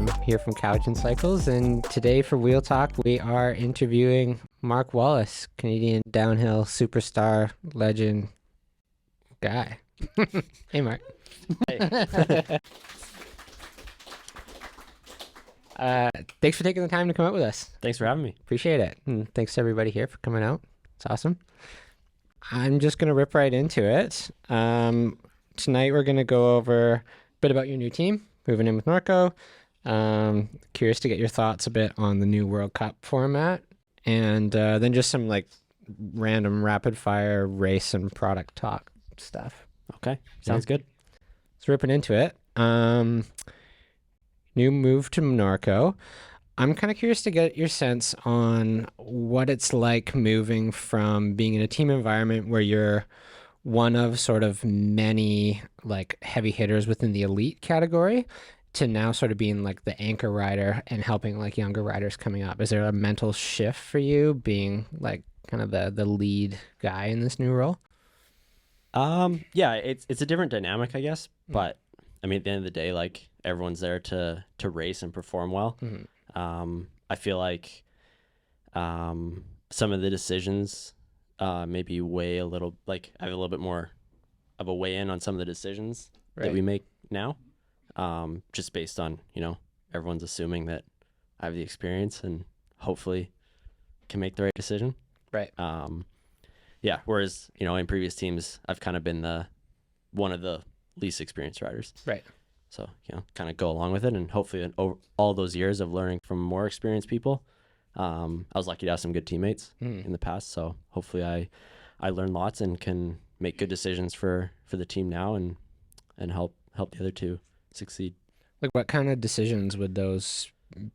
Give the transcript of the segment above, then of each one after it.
I'm here from Cowichan Cycles, and today for Wheel Talk, we are interviewing Mark Wallace, Canadian downhill superstar, legend, guy. Hey, Mark. Hey. Thanks for taking the time to come out with us. Thanks for having me. Appreciate it. And thanks to everybody here for coming out. It's awesome. I'm just going to rip right into it. Tonight, we're going to go over a bit about your new team, moving in with Norco. Curious to get your thoughts a bit on the new World Cup format, and then just some like random rapid fire race and product talk stuff. Okay, sounds good. Let's ripping into it. New move to Norco. I'm kind of curious to get your sense on what it's like moving from being in a team environment where you're one of sort of many like heavy hitters within the elite category to now sort of being like the anchor rider and helping like younger riders coming up. Is there a mental shift for you being like kind of the lead guy in this new role? Yeah, it's a different dynamic, I guess, but I mean, at the end of the day, like everyone's there to race and perform well. I feel like some of the decisions maybe weigh a little, like I have a little bit more of a weigh in on some of the decisions that we make now, just based on, everyone's assuming that I have the experience and hopefully can make the right decision. Right. Yeah. Whereas, in previous teams, I've kind of been one of the least experienced riders. Right. So, kind of go along with it. And hopefully over all those years of learning from more experienced people, I was lucky to have some good teammates in the past. So hopefully I learned lots and can make good decisions for the team now and help the other two succeed. Like what kind of decisions would those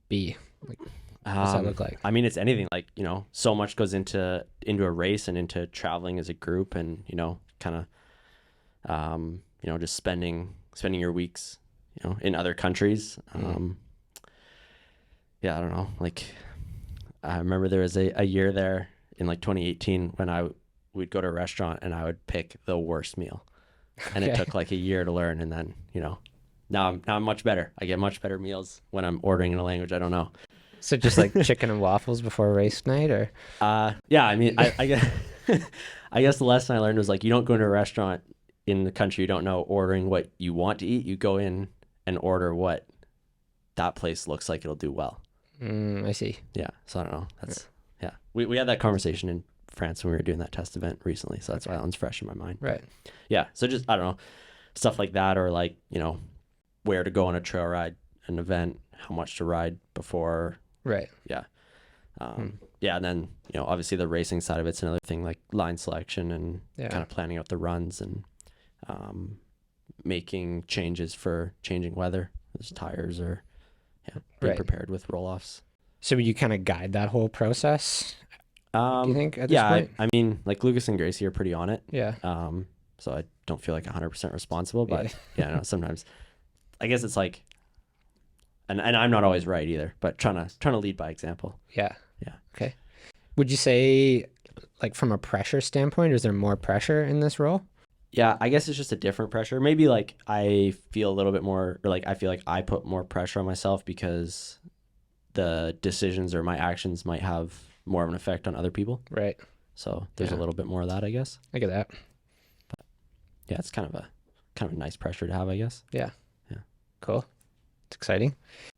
be? Like, what does that look like? I mean, it's anything like, so much goes into a race and into traveling as a group and, kind of, just spending your weeks, in other countries. Yeah, I don't know. Like, I remember there was a year there in like 2018 when we'd go to a restaurant and I would pick the worst meal, and it took like a year to learn. And then, now I'm much better. I get much better meals when I'm ordering in a language I don't know. So just like chicken and waffles before race night, or? Yeah, I mean, I guess, I guess the lesson I learned was like, you don't go into a restaurant in the country you don't know ordering what you want to eat. You go in and order what that place looks like it'll do well. I see. Yeah. So I don't know. Yeah. We had that conversation in France when we were doing that test event recently. So that's why that one's fresh in my mind. Right. Yeah. So just, I don't know, stuff like that, or like, where to go on a trail ride, an event, how much to ride before. Right. Yeah. Yeah. And then, obviously the racing side of it's another thing, like line selection and kind of planning out the runs and making changes for changing weather, there's tires, or being prepared with roll-offs. So would you kind of guide that whole process, do you think, at this point? I mean, like Lucas and Gracie are pretty on it. Yeah. So I don't feel like 100% responsible, but no, sometimes I guess it's like, and I'm not always right either, but trying to lead by example. Yeah. Yeah. Okay. Would you say, like, from a pressure standpoint, is there more pressure in this role? Yeah, I guess it's just a different pressure. Maybe like I feel a little bit more, or like I feel like I put more pressure on myself because the decisions or my actions might have more of an effect on other people. Right. So there's a little bit more of that, I guess. I get that. But yeah, it's kind of a nice pressure to have, I guess. Yeah. Yeah. Cool. It's exciting.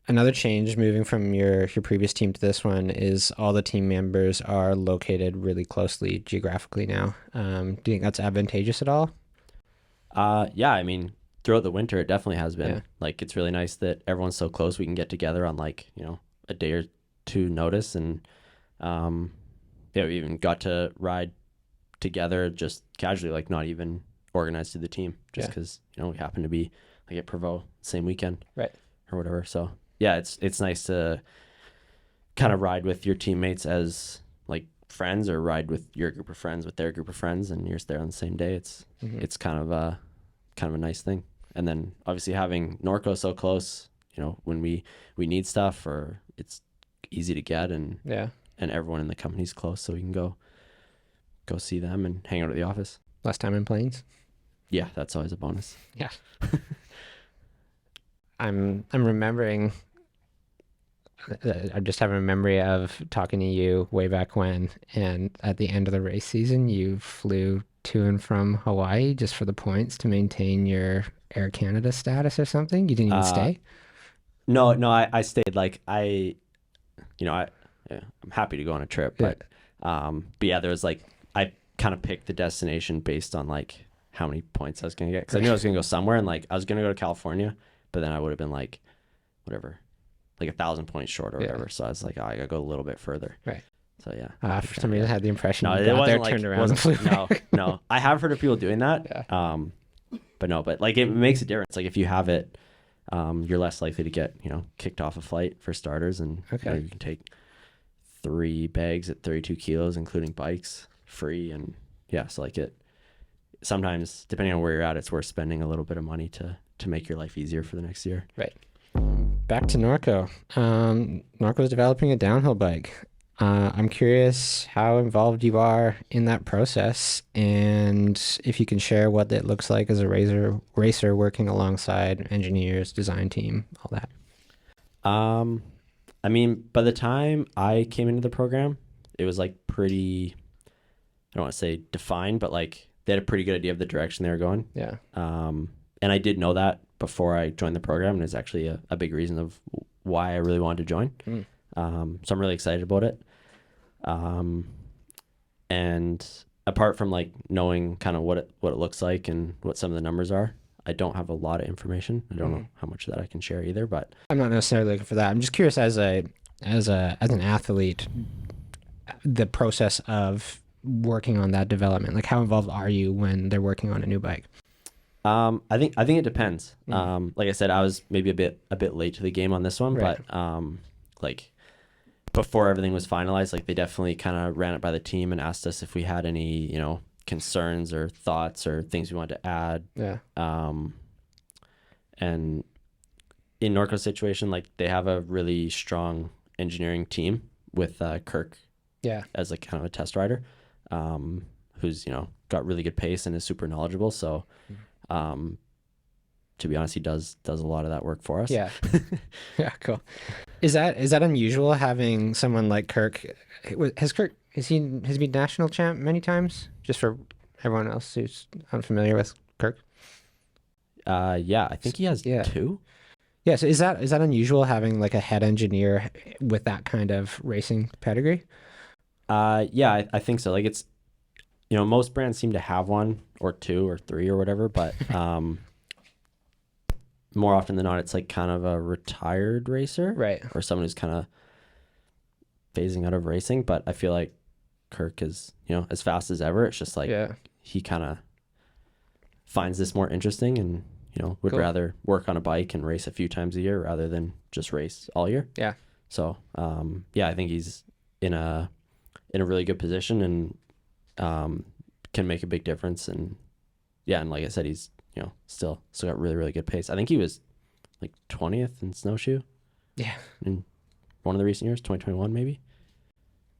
Another change moving from your previous team to this one is all the team members are located really closely geographically now. Do you think that's advantageous at all? Yeah, I mean, throughout the winter, it definitely has been. Yeah. Like, it's really nice that everyone's so close. We can get together on like, a day or two notice. And we even got to ride together just casually, like not even organized to the team, just because, we happen to be like at Provo same weekend. Right. Or whatever. So yeah, it's nice to kind of ride with your teammates as like friends, or ride with your group of friends with their group of friends, and you're just there on the same day. It's kind of a nice thing. And then obviously having Norco so close, when we need stuff, or it's easy to get, and everyone in the company's close, so we can go see them and hang out at the office. Less time in planes. Yeah, that's always a bonus. Yeah. I'm remembering I just have a memory of talking to you way back when, and at the end of the race season, you flew to and from Hawaii just for the points to maintain your Air Canada status or something. You didn't even Uh, stay? no, no, I stayed. Like you know, yeah, I'm happy to go on a trip, Yeah. but yeah, there was like I kind of picked the destination based on like how many points I was gonna get because I knew I was gonna go somewhere, and like I was gonna go to California, but then I would have been like whatever, like 1,000 points short or Yeah. whatever. So I was like, oh, I gotta go a little bit further. Right. So yeah, For some reason, I had the impression no, you it got there, wasn't like turned around, and flew no, back. no. I have heard of people doing that. Yeah. But no, but like it makes a difference. Like if you have it, you're less likely to get kicked off a flight for starters, and Okay. you can take 3 bags at 32 kilos, including bikes, free, and yeah. So like it, sometimes depending on where you're at, it's worth spending a little bit of money to make your life easier for the next year. Right. Back to Norco. Norco's developing a downhill bike. I'm curious how involved you are in that process, and if you can share what it looks like as a racer working alongside engineers, design team, all that. I mean, by the time I came into the program, it was like pretty, I don't want to say defined, but like they had a pretty good idea of the direction they were going. Yeah. And I did know that before I joined the program, and it's actually a big reason of why I really wanted to join. So I'm really excited about it. And apart from like knowing kind of what it looks like and what some of the numbers are, I don't have a lot of information. I don't know how much of that I can share either, but I'm not necessarily looking for that. I'm just curious as an athlete, the process of working on that development. Like how involved are you when they're working on a new bike? I think it depends. Like I said, I was maybe a bit late to the game on this one, Right. but like before everything was finalized, like they definitely kind of ran it by the team and asked us if we had any, concerns or thoughts or things we wanted to add. Yeah. And in Norco's situation, like they have a really strong engineering team with Kirk Yeah. as like kind of a test rider, who's got really good pace and is super knowledgeable. So, to be honest, he does a lot of that work for us. Yeah. Yeah, cool. Is that unusual having someone like Kirk? Has he been national champ many times? Just for everyone else who's unfamiliar with Kirk. Yeah, I think he has 2. Yeah, so is that unusual having like a head engineer with that kind of racing pedigree? Yeah, I think so. Like it's, most brands seem to have 1 or 2 or 3 or whatever, but more often than not, it's like kind of a retired racer, Right. or someone who's kind of phasing out of racing. But I feel like Kirk is, as fast as ever. It's just like he kind of finds this more interesting, and would Cool. rather work on a bike and race a few times a year rather than just race all year. Yeah. So yeah, I think he's in a really good position, and can make a big difference. And yeah, and like I said, he's still got really, really good pace. I think he was like 20th in snowshoe. Yeah. In one of the recent years, 2021 maybe.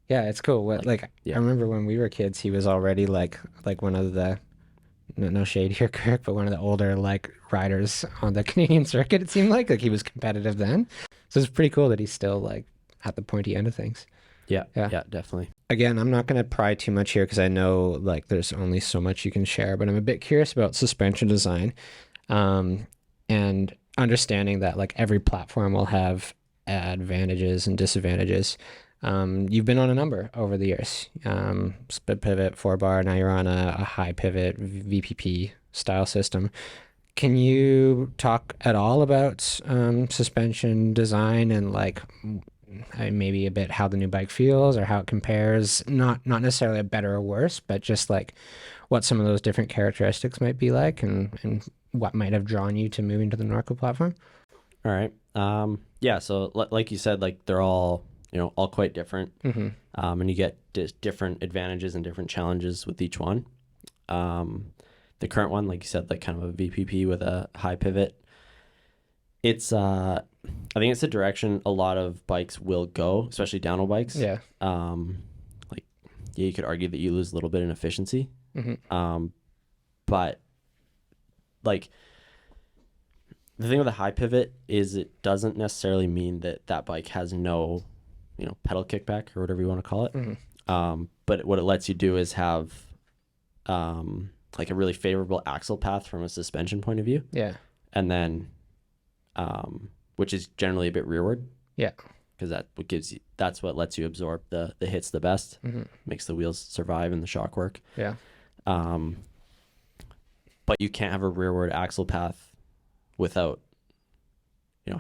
Yeah, it's cool. I remember when we were kids, he was already like one of the no shade here, Kirk, but one of the older like riders on the Canadian circuit. It seemed like he was competitive then. So it's pretty cool that he's still like at the pointy end of things. Yeah, definitely. Again, I'm not going to pry too much here because I know like there's only so much you can share, but I'm a bit curious about suspension design, and understanding that like every platform will have advantages and disadvantages. You've been on a number over the years, split pivot, 4-bar. Now you're on a high pivot VPP style system. Can you talk at all about suspension design and like maybe a bit how the new bike feels or how it compares? Not necessarily a better or worse, but just like what some of those different characteristics might be like, and what might have drawn you to moving to the Norco platform. All right. Yeah. So like you said, like they're all all quite different, and you get different advantages and different challenges with each one. The current one, like you said, like kind of a VPP with a high pivot. It's I think it's the direction a lot of bikes will go, especially downhill bikes. Yeah. Like you could argue that you lose a little bit in efficiency. But like the thing with a high pivot is it doesn't necessarily mean that that bike has no, pedal kickback or whatever you want to call it. But what it lets you do is have like a really favorable axle path from a suspension point of view. Yeah. And then, which is generally a bit rearward. Yeah. Because that's what lets you absorb the hits the best, makes the wheels survive and the shock work. Yeah. But you can't have a rearward axle path without,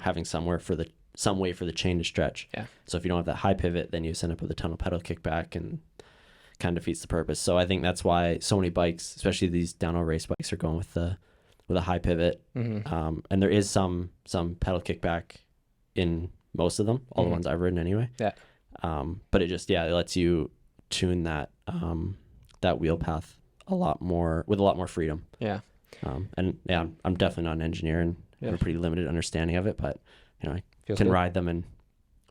having some way for the chain to stretch. Yeah. So if you don't have that high pivot, then you end up with a tunnel pedal kickback and kind of defeats the purpose. So I think that's why so many bikes, especially these downhill race bikes, are going with a high pivot. And there is some pedal kickback in most of them, all the ones I've ridden anyway. Yeah. But it lets you tune that wheel path with a lot more freedom. Yeah. And yeah, I'm definitely not an engineer and have a pretty limited understanding of it, but I Feels can good. ride them and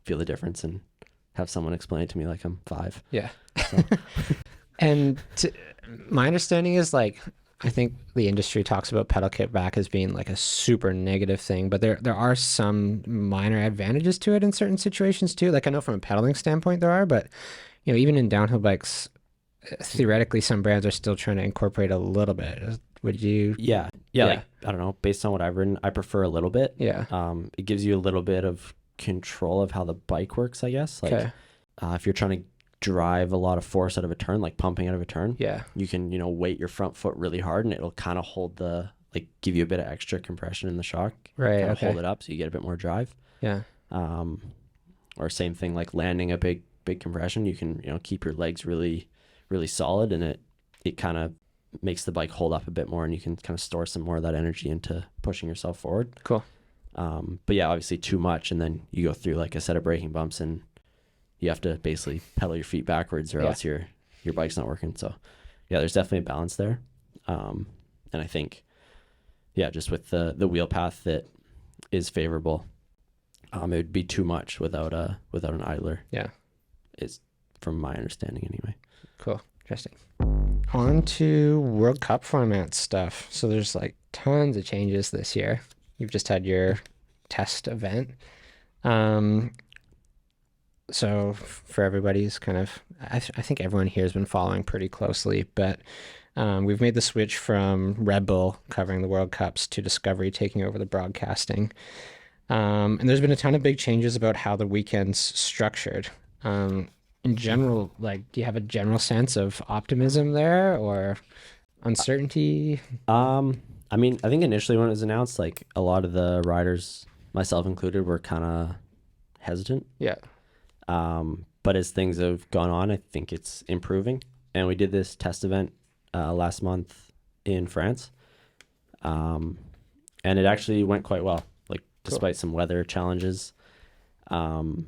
feel the difference and have someone explain it to me like I'm 5. Yeah. So. And my understanding is like, I think the industry talks about pedal kickback as being like a super negative thing, but there are some minor advantages to it in certain situations too. Like I know from a pedaling standpoint there are, but even in downhill bikes, theoretically some brands are still trying to incorporate a little bit. Would you? Yeah. Like, I don't know, based on what I've ridden, I prefer a little bit. Yeah. It gives you a little bit of control of how the bike works, I guess. Like, Okay. If you're trying to drive a lot of force out of a turn, like pumping out of a turn, Yeah. you can, weight your front foot really hard and it'll kind of hold give you a bit of extra compression in the shock. Right. Kind of Okay. hold it up so you get a bit more drive. Yeah. Or same thing, like landing a big compression, you can, keep your legs really, really solid and it kind of makes the bike hold up a bit more and you can kind of store some more of that energy into pushing yourself forward. Cool. But yeah, obviously too much and then you go through like a set of braking bumps and you have to basically pedal your feet backwards or else your bike's not working. So yeah, there's definitely a balance there. And I think, just with the wheel path that is favorable, it would be too much without an idler. Yeah. It's from my understanding anyway. Cool. Interesting. On to World Cup format stuff. So there's like tons of changes this year. You've just had your test event. So for everybody's kind of, I think everyone here has been following pretty closely, but we've made the switch from Red Bull covering the World Cups to Discovery taking over the broadcasting. And there's been a ton of big changes about how the weekend's structured. In general, like, do you have a general sense of optimism there or uncertainty? I mean, I think initially when it was announced, like a lot of the riders, myself included, were kind of hesitant. Yeah. But as things have gone on, I think it's improving. And we did this test event last month in France. And it actually went quite well, like despite some weather challenges. It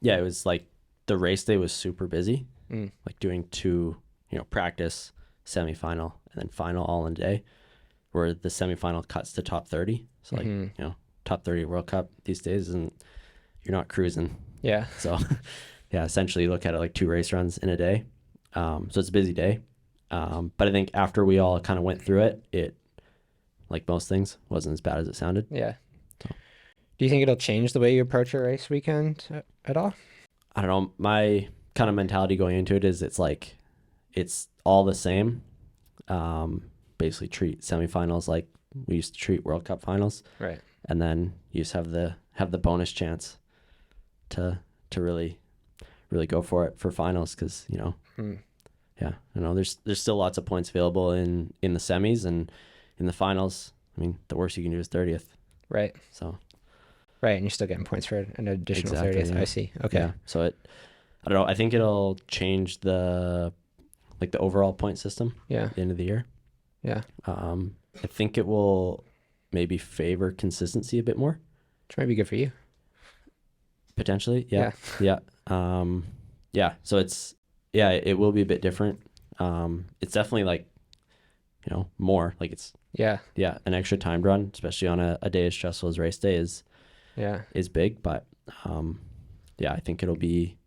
was like the race day was super busy, like doing 2, practice, semifinal, and then final all in a day, where the semifinal cuts to top 30. So like, top 30 World Cup these days, and you're not cruising. Yeah. So yeah, essentially look at it like 2 race runs in a day. So it's a busy day. But I think after we all kind of went through it, it, like most things, wasn't as bad as it sounded. Yeah. So. Do you think it'll change the way you approach a race weekend at all? I don't know. My kind of mentality going into it is it's like, it's all the same. Basically treat semifinals like we used to treat World Cup finals. Right. And then you just have the bonus chance to really go for it for finals. Cause there's still lots of points available in the semis and in the finals. I mean, the worst you can do is 30th. Right. So. Right, and you're still getting points for an additional 30th. Yeah. I see. Okay. Yeah. So I don't know. I think it'll change the overall point system. Yeah. At the end of the year. Yeah. I think it will maybe favor consistency a bit more. Which might be good for you. Potentially. Yeah. Yeah. So it will be a bit different. It's definitely like, more like it's. Yeah. Yeah. An extra timed run, especially on a day as stressful as race day is big, but I think it'll be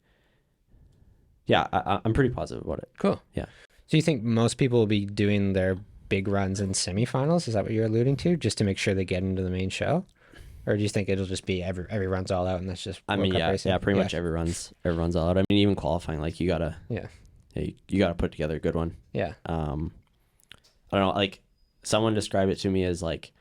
I'm pretty positive about it. Cool. Yeah. So you think most people will be doing their big runs in semifinals? Is that what you're alluding to? Just to make sure they get into the main show? Or do you think it'll just be every run's all out and that's just I World mean, Cup yeah, racing? yeah, pretty much every runs all out. I mean, even qualifying, like you gotta Yeah. you gotta put together a good one. Yeah. I don't know, like someone described it to me as like,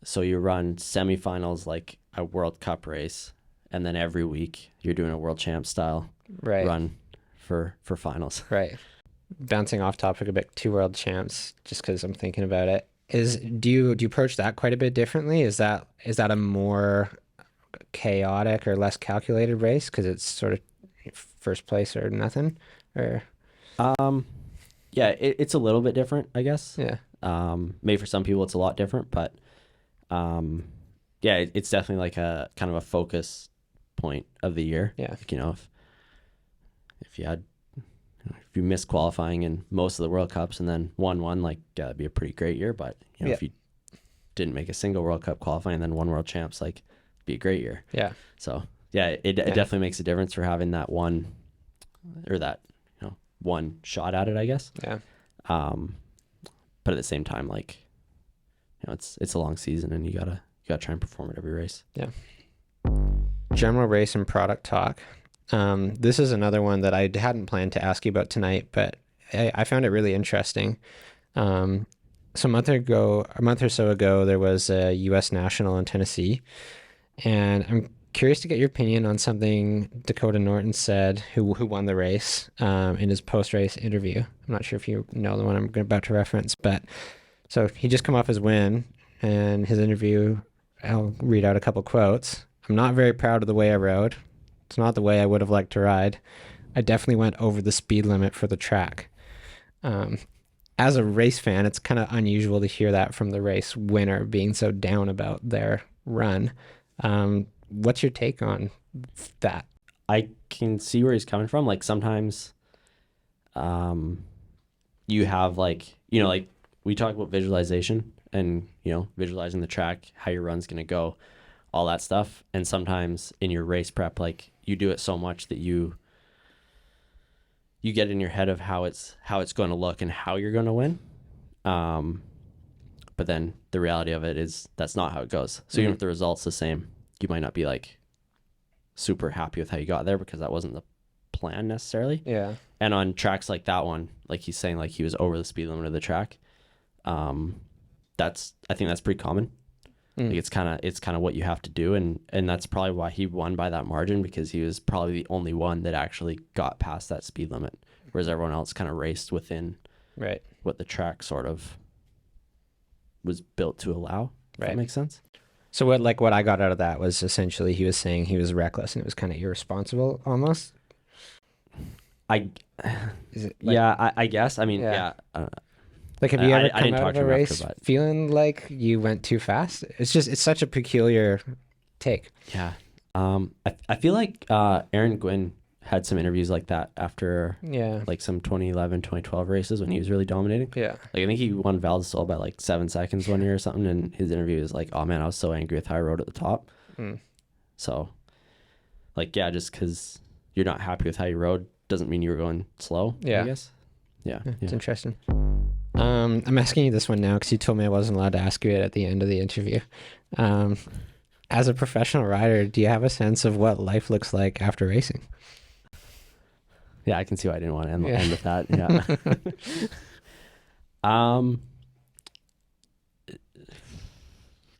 so you run semifinals like a World Cup race, and then every week you're doing a World Champ style run for finals. Right. Bouncing off topic a bit, 2 world champs, just because I'm thinking about it. Do you approach that quite a bit differently? Is that a more chaotic or less calculated race because it's sort of first place or nothing? Or Yeah, it's a little bit different, I guess. yeah. Maybe for some people it's a lot different, but yeah, it's definitely like a kind of a focus point of the year. Yeah. Like, you know, if you miss qualifying in most of the World Cups and then won one, like, yeah, that'd be a pretty great year. But you know, if you didn't make a single World Cup qualifying and then won World Champs, like, it'd be a great year. Yeah. So yeah, it definitely makes a difference for having that one, or that, you know, one shot at it, I guess. Yeah. But at the same time, like, you know, it's a long season and you gotta try and perform at every race. Yeah. General race and product talk. This is another one that I hadn't planned to ask you about tonight, but I found it really interesting. So a month or so ago, there was a U.S. National in Tennessee, and I'm curious to get your opinion on something Dakota Norton said, who won the race, in his post-race interview. I'm not sure if you know the one I'm about to reference, but so he just come off his win, and his interview, I'll read out a couple quotes. "I'm not very proud of the way I rode. It's not the way I would have liked to ride. I definitely went over the speed limit for the track." As a race fan, it's kind of unusual to hear that from the race winner being so down about their run. What's your take on that? I can see where he's coming from. Like sometimes you have like, you know, like we talk about visualization and, you know, visualizing the track, how your run's going to go, all that stuff. And sometimes in your race prep, like you do it so much that you get in your head of how it's going to look and how you're going to win. But then the reality of it is that's not how it goes. So even if the result's the same, you might not be like super happy with how you got there because that wasn't the plan necessarily. Yeah. And on tracks like that one, like he's saying, like he was over the speed limit of the track. I think that's pretty common. Like it's kind of what you have to do, and that's probably why he won by that margin, because he was probably the only one that actually got past that speed limit, whereas everyone else kind of raced within what the track sort of was built to allow. If that makes sense. So what I got out of that was essentially he was saying he was reckless and it was kind of irresponsible almost. I guess. I mean, yeah. Like, have you ever I come didn't out talk of to a him race after, but feeling like you went too fast? It's such a peculiar take. yeah. I feel like Aaron Gwynn had some interviews like that after like some 2011, 2012 races when he was really dominating. Yeah. Like I think he won Val d'Isole by like 7 seconds one year or something, and his interview was like, "Oh man, I was so angry with how I rode at the top." So, like, yeah, just because you're not happy with how you rode doesn't mean you were going slow. I guess. Yeah, it's interesting. I'm asking you this one now because you told me I wasn't allowed to ask you it at the end of the interview. As a professional rider, do you have a sense of what life looks like after racing? Yeah, I can see why I didn't want to end with that. Yeah.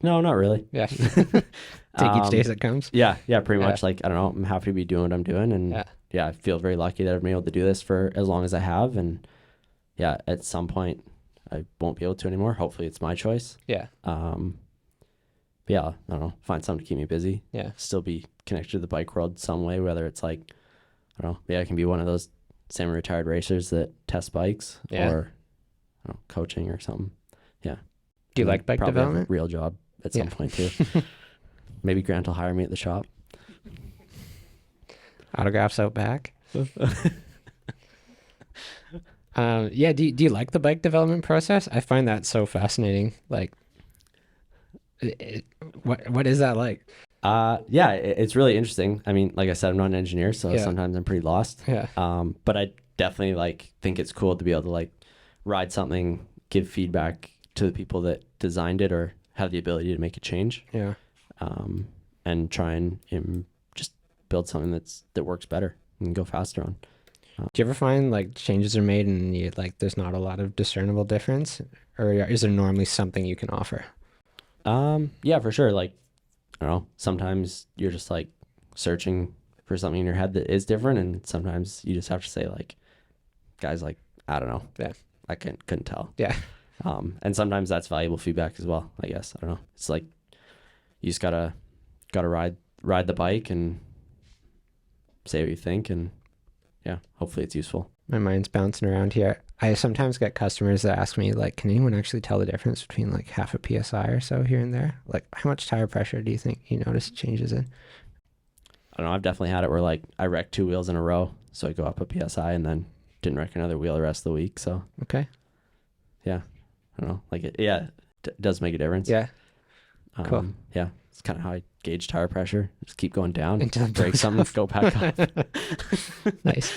No, not really. Yeah. Take each day as it comes. Yeah, pretty much. Like, I don't know, I'm happy to be doing what I'm doing, and I feel very lucky that I've been able to do this for as long as I have, and yeah, at some point I won't be able to anymore. Hopefully it's my choice. Yeah. But yeah, I don't know, find something to keep me busy. Yeah. Still be connected to the bike world some way, whether it's like, I don't know, maybe I can be one of those semi-retired racers that test bikes, or I don't know, coaching or something. Yeah. Do you like bike development? Have a real job at some point too. Maybe Grant will hire me at the shop. Autographs out back. Do you like the bike development process? I find that so fascinating. Like, what is that like? Yeah, it's really interesting. I mean, like I said, I'm not an engineer, so sometimes I'm pretty lost. Yeah. But I definitely like think it's cool to be able to like ride something give feedback to the people that designed it or have the ability to make a change. Yeah. And try and just build something that works better and go faster on. Do you ever find like changes are made and you like there's not a lot of discernible difference, or is there normally something you can offer? Yeah, for sure. Like, I don't know, sometimes you're just like searching for something in your head that is different, and sometimes you just have to say like, guys, like, I don't know. Yeah. I couldn't tell. Yeah. And sometimes that's valuable feedback as well, I guess. I don't know. It's like you just gotta ride the bike and say what you think, and yeah, hopefully it's useful. My mind's bouncing around here. I sometimes get customers that ask me like, can anyone actually tell the difference between like half a PSI or so here and there? Like, how much tire pressure do you think you notice changes in? I don't know. I've definitely had it where like I wrecked 2 wheels in a row, so I go up a PSI and then didn't wreck another wheel the rest of the week. So Okay. yeah, I don't know. Like it does make a difference. Yeah. Cool. Yeah, it's kind of how I gauge tire pressure. Just keep going down Until it break goes something, off. go back up. Nice.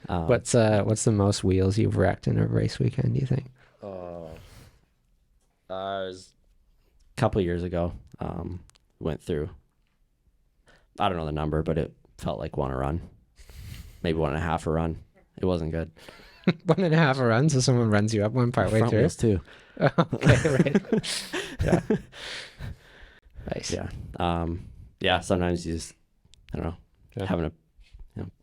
What's the most wheels you've wrecked in a race weekend, do you think? It was a couple of years ago. Went through, I don't know the number, but it felt like 1 a run, maybe 1.5 a run. It wasn't good. 1.5 a run, so someone runs you up one part way Front through. wheels too. Okay, right. Yeah. Nice. Yeah. Yeah. Sometimes you just, I don't know, Yeah. having a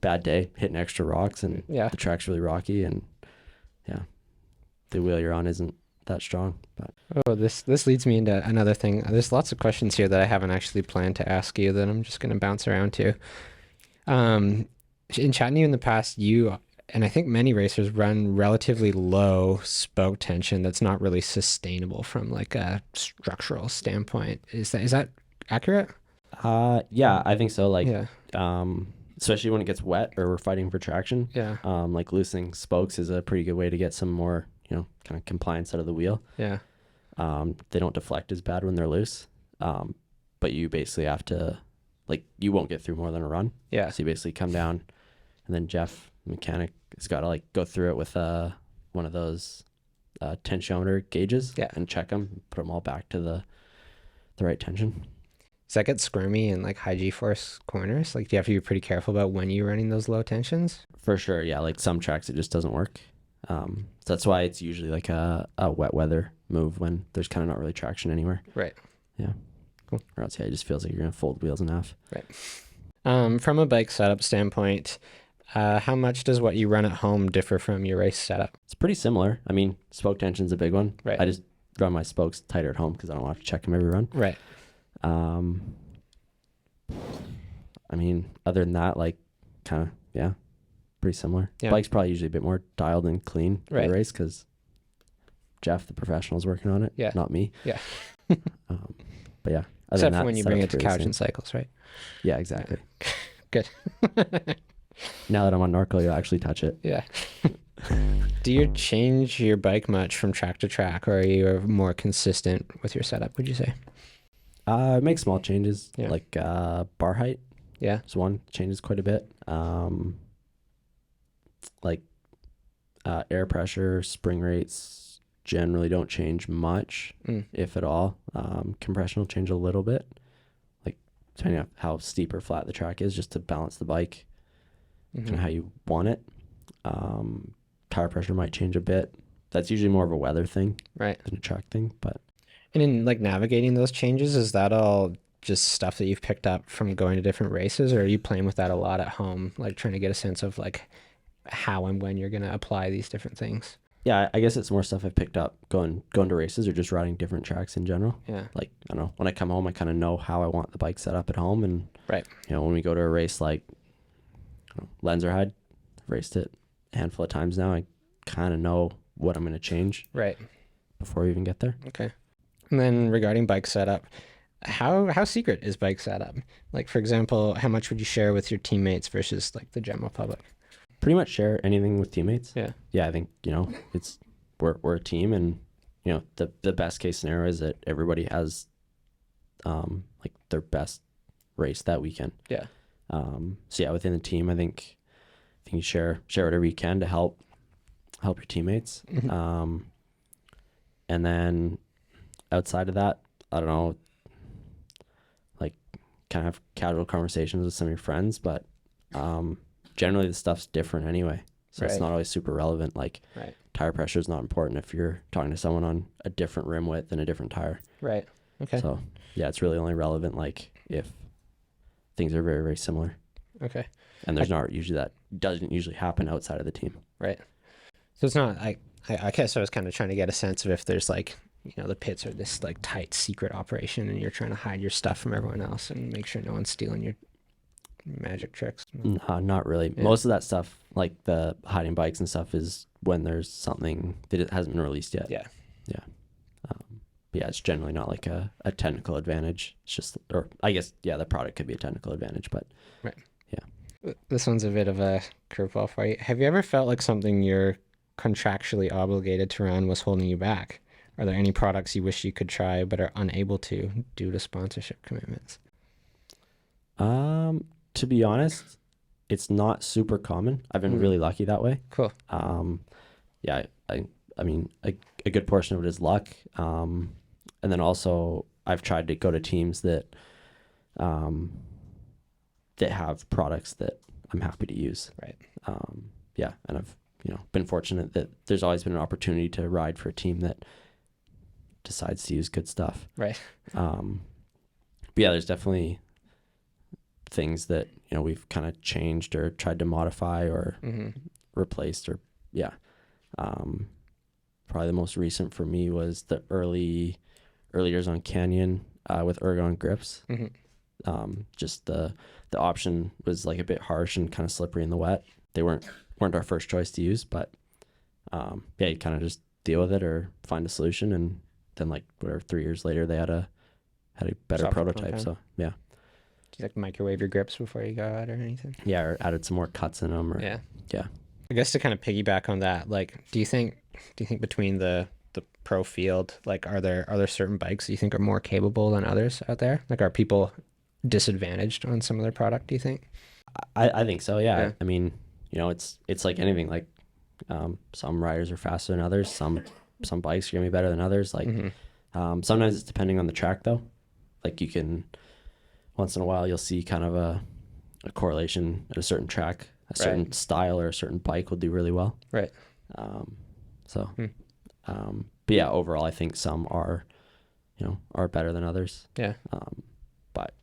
bad day, hitting extra rocks, and Yeah. the track's really rocky, and yeah, the wheel you're on isn't that strong. But Oh, this leads me into another thing. There's lots of questions here that I haven't actually planned to ask you that I'm just going to bounce around to. In chatting to you in the past, you and I think many racers run relatively low spoke tension that's not really sustainable from like a structural standpoint. Is that accurate? yeah, I think so. Like, Yeah. especially when it gets wet or we're fighting for traction. Yeah. Like loosening spokes is a pretty good way to get some more, kind of compliance out of the wheel. Yeah. They don't deflect as bad when they're loose. But you basically have to, like, you won't get through more than a run. Yeah. So you basically come down, and then Jeff, the mechanic, has got to like go through it with one of those tensiometer gauges. Yeah. And check them, put them all back to the right tension. Does that get squirmy in like high G-force corners? Like, do you have to be pretty careful about when you're running those low tensions? For sure, yeah. Like some tracks, it just doesn't work. So that's why it's usually like a wet weather move when there's kind of not really traction anywhere. Right. Yeah. Cool. Or else, yeah, it just feels like you're gonna fold wheels in half. Right. From a bike setup standpoint, how much does what you run at home differ from your race setup? It's pretty similar. I mean, spoke tension's a big one. Right. I just run my spokes tighter at home because I don't have to check them every run. Right. I mean, other than that, like, kind of, yeah, pretty similar. Yeah. Bike's probably usually a bit more dialed and clean for Right. the race because Jeff, the professional, is working on it. Yeah. Not me. Yeah. But yeah. Other Except than for that, when you bring it to setup's pretty Cowichan the same. cycles, right? Yeah, exactly. Good. Now that I'm on Norco, you'll actually touch it. Yeah. Do you change your bike much from track to track, or are you more consistent with your setup, would you say? Make small changes, Yeah. like bar height Yeah. is one, changes quite a bit. Like air pressure, spring rates generally don't change much, if at all. Compression will change a little bit, like depending on how steep or flat the track is, just to balance the bike kind of how you want it. Tire pressure might change a bit. That's usually more of a weather thing Right. than a track thing, but And in like navigating those changes, is that all just stuff that you've picked up from going to different races, or are you playing with that a lot at home, like trying to get a sense of like how and when you're going to apply these different things? yeah, I guess it's more stuff I've picked up going to races or just riding different tracks in general. Yeah. Like, I don't know, when I come home, I kind of know how I want the bike set up at home. And, Right. when we go to a race like Lenzerheide, I've raced it a handful of times now. I kind of know what I'm going to change Right. before we even get there. Okay. And then regarding bike setup, how secret is bike setup? Like, for example, how much would you share with your teammates versus like the general public? Pretty much share anything with teammates. Yeah. Yeah, I think, it's we're a team, and the best case scenario is that everybody has like their best race that weekend. Yeah. So yeah, within the team, I think you share whatever you can to help help your teammates. Mm-hmm. And then outside of that, I don't know, like kind of have casual conversations with some of your friends, but generally the stuff's different anyway. So it's Right. not always super relevant. Like Right. tire pressure is not important if you're talking to someone on a different rim width and a different tire. Right. Okay. So yeah, it's really only relevant like if things are very, very similar. Okay. And there's not usually that doesn't usually happen outside of the team. Right. So it's not, I guess I was kind of trying to get a sense of if there's like, the pits are this like tight secret operation and you're trying to hide your stuff from everyone else and make sure no one's stealing your magic tricks. No, not really. Yeah. Most of that stuff, like the hiding bikes and stuff, is when there's something that it hasn't been released yet. Yeah. Yeah. But yeah, it's generally not like a technical advantage. It's just, or I guess, yeah, the product could be a technical advantage, but Right. yeah. This one's a bit of a curveball for you. Have you ever felt like something you're contractually obligated to run was holding you back? Are there any products you wish you could try but are unable to due to sponsorship commitments? To be honest, it's not super common. I've been Mm. really lucky that way. Cool. Yeah, I mean, a good portion of it is luck. And then also I've tried to go to teams that have products that I'm happy to use. Right. Yeah, and I've been fortunate that there's always been an opportunity to ride for a team that decides to use good stuff. Right. But yeah, there's definitely things that we've kind of changed or tried to modify or Mm-hmm. replaced or yeah. Probably the most recent for me was the early years on Canyon with ergon grips. Mm-hmm. Just the option was like a bit harsh and kind of slippery in the wet. They weren't our first choice to use, but yeah, you kind of just deal with it or find a solution, and then like whatever 3 years later they had a better Soft prototype. compound. So yeah, Do you like microwave your grips before you go out or anything? yeah, or added some more cuts in them. Or Yeah. yeah. I guess to kind of piggyback on that, like, do you think between the pro field, like, are there certain bikes that you think are more capable than others out there? Like, are people disadvantaged on some of their product, do you think? I think so. Yeah. Yeah. I mean, it's like anything. Like some riders are faster than others. Some bikes are gonna be better than others. Like Mm-hmm. sometimes it's depending on the track though. Like you can once in a while you'll see kind of a correlation at a certain track. A certain Right. style or a certain bike will do really well. Right. So, Hmm. but yeah, overall, I think some are better than others. Yeah. But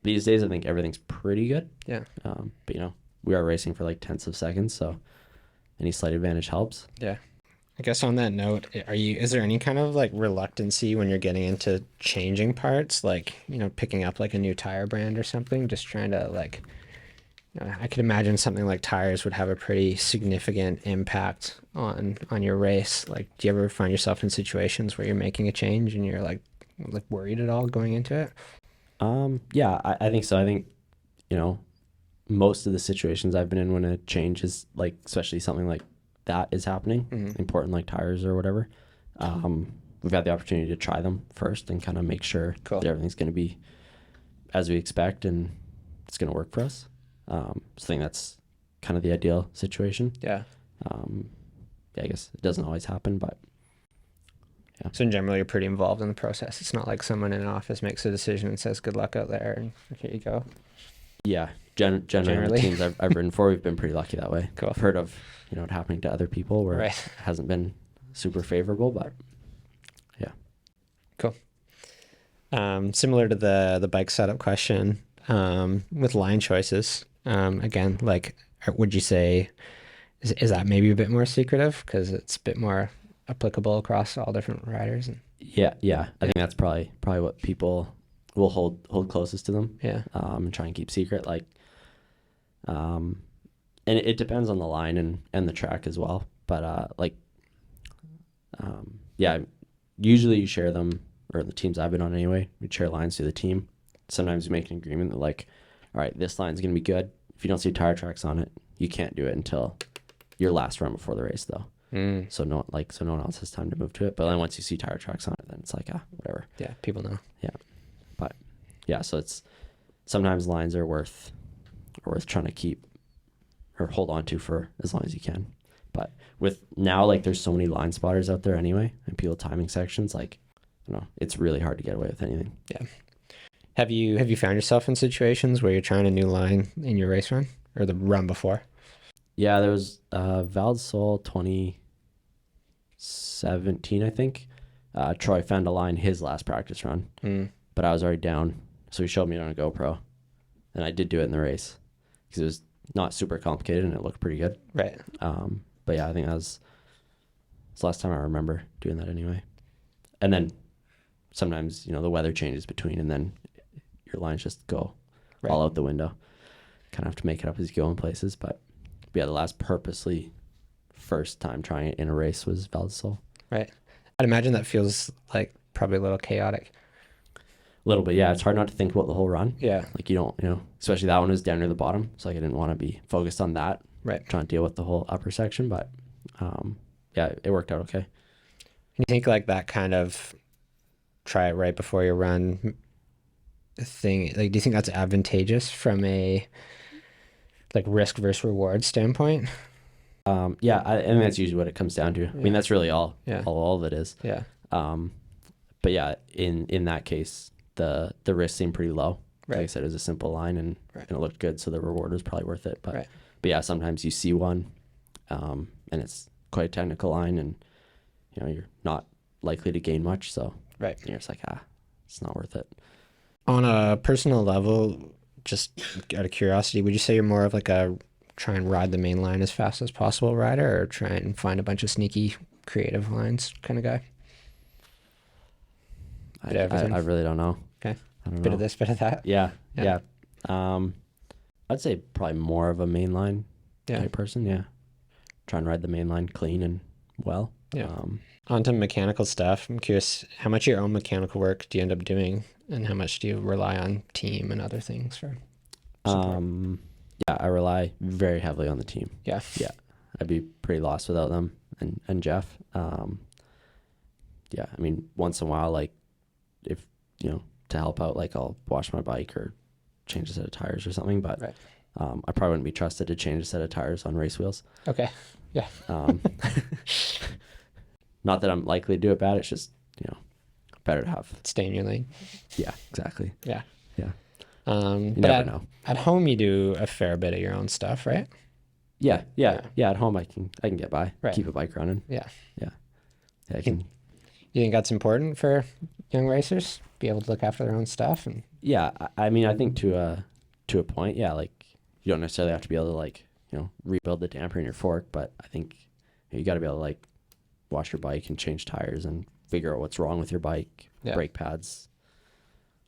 these days, I think everything's pretty good. Yeah. But we are racing for like tenths of seconds, so any slight advantage helps. Yeah. I guess on that note, is there any kind of like reluctancy when you're getting into changing parts, like, picking up like a new tire brand or something, just trying to like, I could imagine something like tires would have a pretty significant impact on your race. Like, do you ever find yourself in situations where you're making a change and you're like worried at all going into it? Yeah, I think so. I think, most of the situations I've been in when a change is like, especially something like that is happening, Mm-hmm. important like tires or whatever. We've had the opportunity to try them first and kind of make sure Cool. that everything's going to be as we expect and it's going to work for us. So I think that's kind of the ideal situation. Yeah. Yeah, I guess it doesn't always happen, but yeah. So in general, you're pretty involved in the process. It's not like someone in an office makes a decision and says, good luck out there, and here you go. Yeah, generally the teams I've ridden for, we've been pretty lucky that way. Cool. I've heard of it happening to other people where Right. it hasn't been super favorable, but yeah. Cool. Similar to the bike setup question, with line choices, again, like, would you say, is that maybe a bit more secretive because it's a bit more applicable across all different riders? And Yeah. I think that's probably what people will hold closest to them. yeah. And try and keep secret. Like, and it depends on the line and the track as well. But yeah, usually you share them, or the teams I've been on anyway, we share lines through the team. Sometimes you make an agreement that like, all right, this line's gonna be good. If you don't see tire tracks on it, you can't do it until your last run before the race though. So no one else has time to move to it. But then once you see tire tracks on it, then it's like whatever. Yeah, people know. But yeah, so it's sometimes lines are worth trying to keep or hold on to for as long as you can. But with now, like, there's so many line spotters out there anyway, and people timing sections, like, I don't know, it's really hard to get away with anything. Yeah. Have you found yourself in situations where you're trying a new line in your race run or the run before? Yeah, there was Val Sol 2017, I think. Troy found a line his last practice run, but I was already down, so he showed me it on a GoPro, and I did do it in the race because it was not super complicated and it looked pretty good. Right. But yeah, I think that's the last time I remember doing that anyway. And then sometimes, you know, the weather changes between, and then your lines just go all out the window. Kind of have to make it up as you go in places. But yeah, the last purposely first time trying it in a race was Val di Sol. Right. I'd imagine that feels like probably a little chaotic. A little bit, yeah. It's hard not to think about the whole run. Yeah. Like, you don't, you know, especially that one was down near the bottom. So like, I didn't want to be focused on that. Right. Trying to deal with the whole upper section. But yeah, it worked out okay. You think like that kind of try it right before you run thing, like, do you think that's advantageous from a like risk versus reward standpoint? Yeah, I think that's usually what it comes down to. I mean, that's really all of it is. Yeah. But yeah, in that case, the risk seemed pretty low. Right. Like I said, it was a simple line and it looked good, so the reward was probably worth it. But yeah, sometimes you see one, and it's quite a technical line, and you know you're not likely to gain much, so you're just like, it's not worth it. On a personal level, just out of curiosity, would you say you're more of like a try and ride the main line as fast as possible rider, or try and find a bunch of sneaky creative lines kind of guy? I really don't know. Okay. I don't bit know. of this, bit of that. Yeah. I'd say probably more of a mainline type person. Yeah. Try and ride the main line clean and well. Yeah. Onto mechanical stuff. I'm curious, how much of your own mechanical work do you end up doing, and how much do you rely on team and other things for support? Yeah, I rely very heavily on the team. Yeah. Yeah. I'd be pretty lost without them and Jeff. Yeah, I mean, once in a while, like, if, you know, to help out, like, I'll wash my bike or change a set of tires or something, but I probably wouldn't be trusted to change a set of tires on race wheels. Okay. Yeah. Not that I'm likely to do it bad, it's just, you know, better to have. Stay in your lane. Yeah, exactly. Yeah. Yeah. You never know. At home, you do a fair bit of your own stuff, right? Yeah. At home, I can get by. Keep a bike running. Yeah. I can. You think that's important for young racers, be able to look after their own stuff? And yeah, I mean, I think to a point, yeah, like, you don't necessarily have to be able to, like, you know, rebuild the damper in your fork, but I think you got to be able to, like, wash your bike and change tires and figure out what's wrong with your bike, brake pads,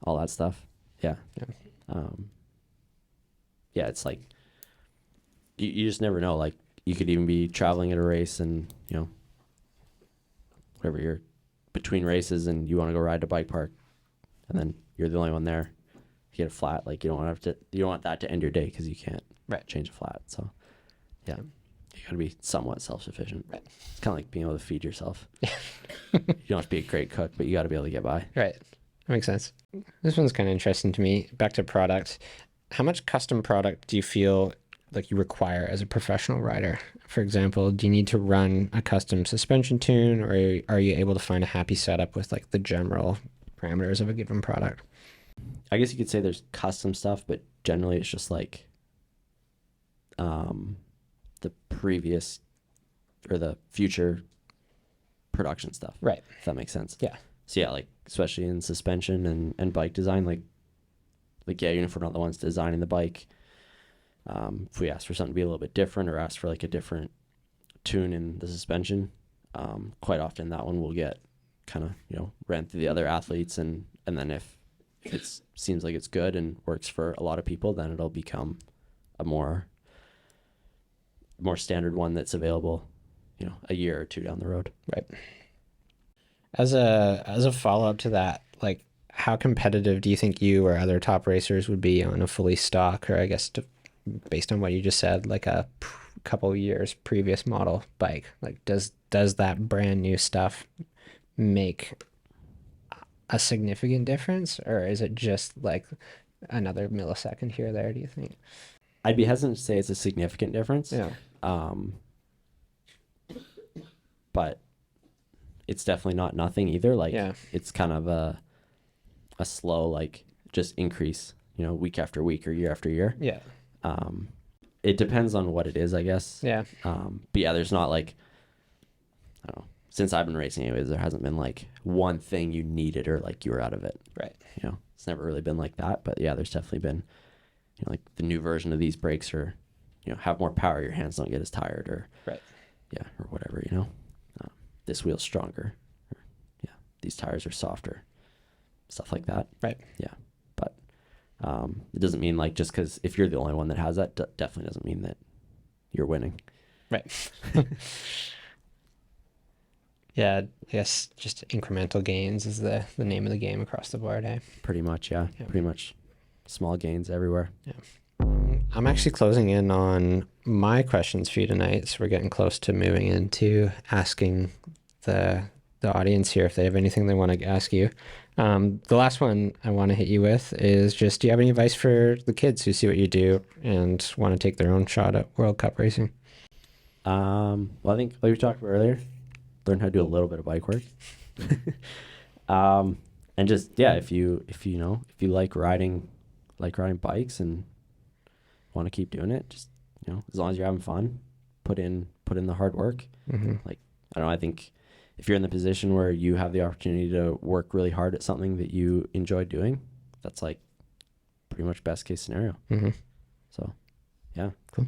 all that stuff. Yeah. Yeah, it's like you just never know. Like, you could even be traveling at a race and, you know, whatever, you're between races and you want to go ride to bike park, and then you're the only one there. You get a flat, like, you don't want that to end your day because you can't change a flat. So yeah, you got to be somewhat self-sufficient. Right. It's kind of like being able to feed yourself. You don't have to be a great cook, but you got to be able to get by. Right. That makes sense. This one's kind of interesting to me. Back to product. How much custom product do you feel like you require as a professional rider? For example, do you need to run a custom suspension tune, or are you able to find a happy setup with like the general parameters of a given product? I guess you could say there's custom stuff, but generally it's just like the previous or the future production stuff. Right. If that makes sense. Yeah. So yeah, like, especially in suspension and bike design, like yeah, even if we're not the ones designing the bike, if we ask for something to be a little bit different or ask for like a different tune in the suspension, quite often that one will get kind of, you know, ran through the other athletes, and then if it seems like it's good and works for a lot of people, then it'll become a more standard one that's available, you know, a year or two down the road. Right. As a follow-up to that, like, how competitive do you think you or other top racers would be on a fully stock, or I guess based on what you just said, like a couple years previous model bike? Like, does that brand new stuff make a significant difference, or is it just like another millisecond here or there, do you think? I'd be hesitant to say it's a significant difference. Yeah. but it's definitely not nothing either. Like Yeah. it's kind of a slow, like just increase, you know, week after week or year after year. Yeah. It depends on what it is, I guess. Yeah. But yeah, there's not like, I don't know, since I've been racing anyways, there hasn't been like one thing you needed or like you were out of it. Right. You know, it's never really been like that. But yeah, there's definitely been, you know, like the new version of these brakes are, you know, have more power. Your hands don't get as tired or, Right. yeah, or whatever, you know. This wheel's stronger. Or, yeah, these tires are softer. Stuff like that. Right. Yeah. But it doesn't mean like just because if you're the only one that has that, definitely doesn't mean that you're winning. Right. Yeah, I guess just incremental gains is the name of the game across the board, eh? Pretty much, yeah. Yeah. Pretty much small gains everywhere. Yeah. I'm actually closing in on my questions for you tonight, so we're getting close to moving into asking the audience here if they have anything they want to ask you. The last one I want to hit you with is just, do you have any advice for the kids who see what you do and want to take their own shot at World Cup racing? Well, I think like we talked about earlier, learn how to do a little bit of bike work. And just, yeah, if you like riding bikes and want to keep doing it, just, you know, as long as you're having fun, put in the hard work. Mm-hmm. Like, I don't know, I think if you're in the position where you have the opportunity to work really hard at something that you enjoy doing, that's like pretty much best case scenario. Mm-hmm. So, yeah. Cool.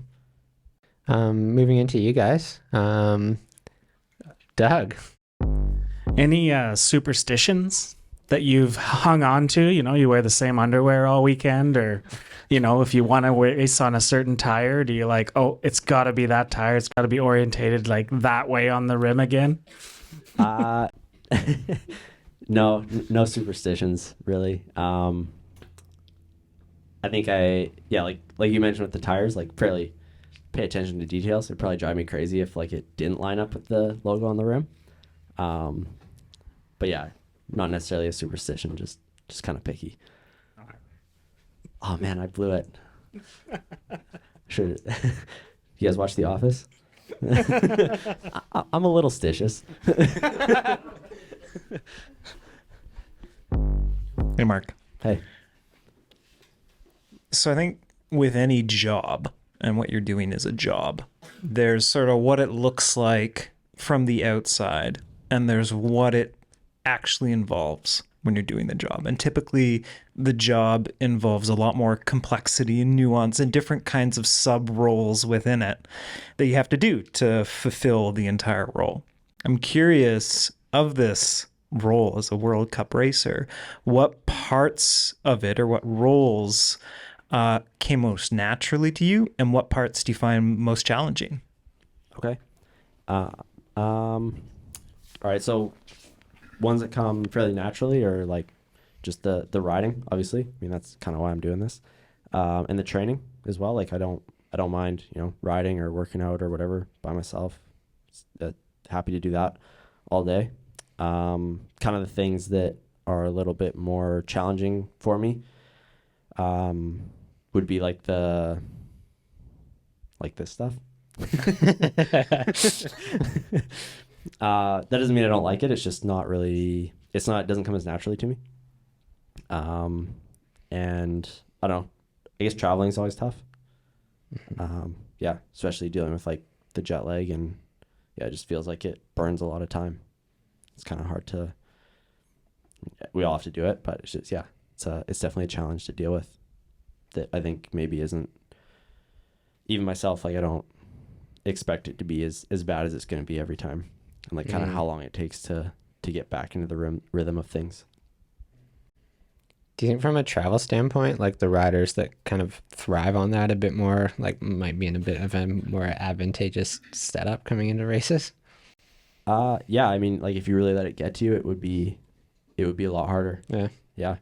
Moving into you guys. Doug. Any superstitions that you've hung on to? You know, you wear the same underwear all weekend, or, you know, if you want to race on a certain tire, do you like, oh, it's got to be that tire, it's got to be orientated like that way on the rim again? No superstitions really. I think like you mentioned with the tires, like fairly pay attention to details. It'd probably drive me crazy if like it didn't line up with the logo on the rim. But yeah, not necessarily a superstition, just kind of picky. Oh man, I blew it. Should you guys watch The Office? I'm a little stitious. Hey, Mark. Hey. So I think with any job, and what you're doing is a job, there's sort of what it looks like from the outside, and there's what it actually involves when you're doing the job. And typically the job involves a lot more complexity and nuance and different kinds of sub roles within it that you have to do to fulfill the entire role. I'm curious, of this role as a World Cup racer, what parts of it or what roles came most naturally to you, and what parts do you find most challenging? Okay. All right. So ones that come fairly naturally are like just the riding, obviously. I mean, that's kind of why I'm doing this. And the training as well. Like I don't mind, you know, riding or working out or whatever by myself. Happy to do that all day. Kind of the things that are a little bit more challenging for me would be like this stuff. That doesn't mean I don't like it. It's just not really, it doesn't come as naturally to me. And I don't know, I guess traveling is always tough. Yeah, especially dealing with like the jet lag, and yeah, it just feels like it burns a lot of time. It's kind of hard to, we all have to do it, but it's just, yeah, it's definitely a challenge to deal with that I think maybe isn't, even myself, like I don't expect it to be as bad as it's going to be every time, and like kind of how long it takes to get back into the rhythm of things. Do you think from a travel standpoint, like the riders that kind of thrive on that a bit more, like might be in a bit of a more advantageous setup coming into races? Yeah, I mean, like if you really let it get to you, it would be a lot harder. Yeah. Yeah.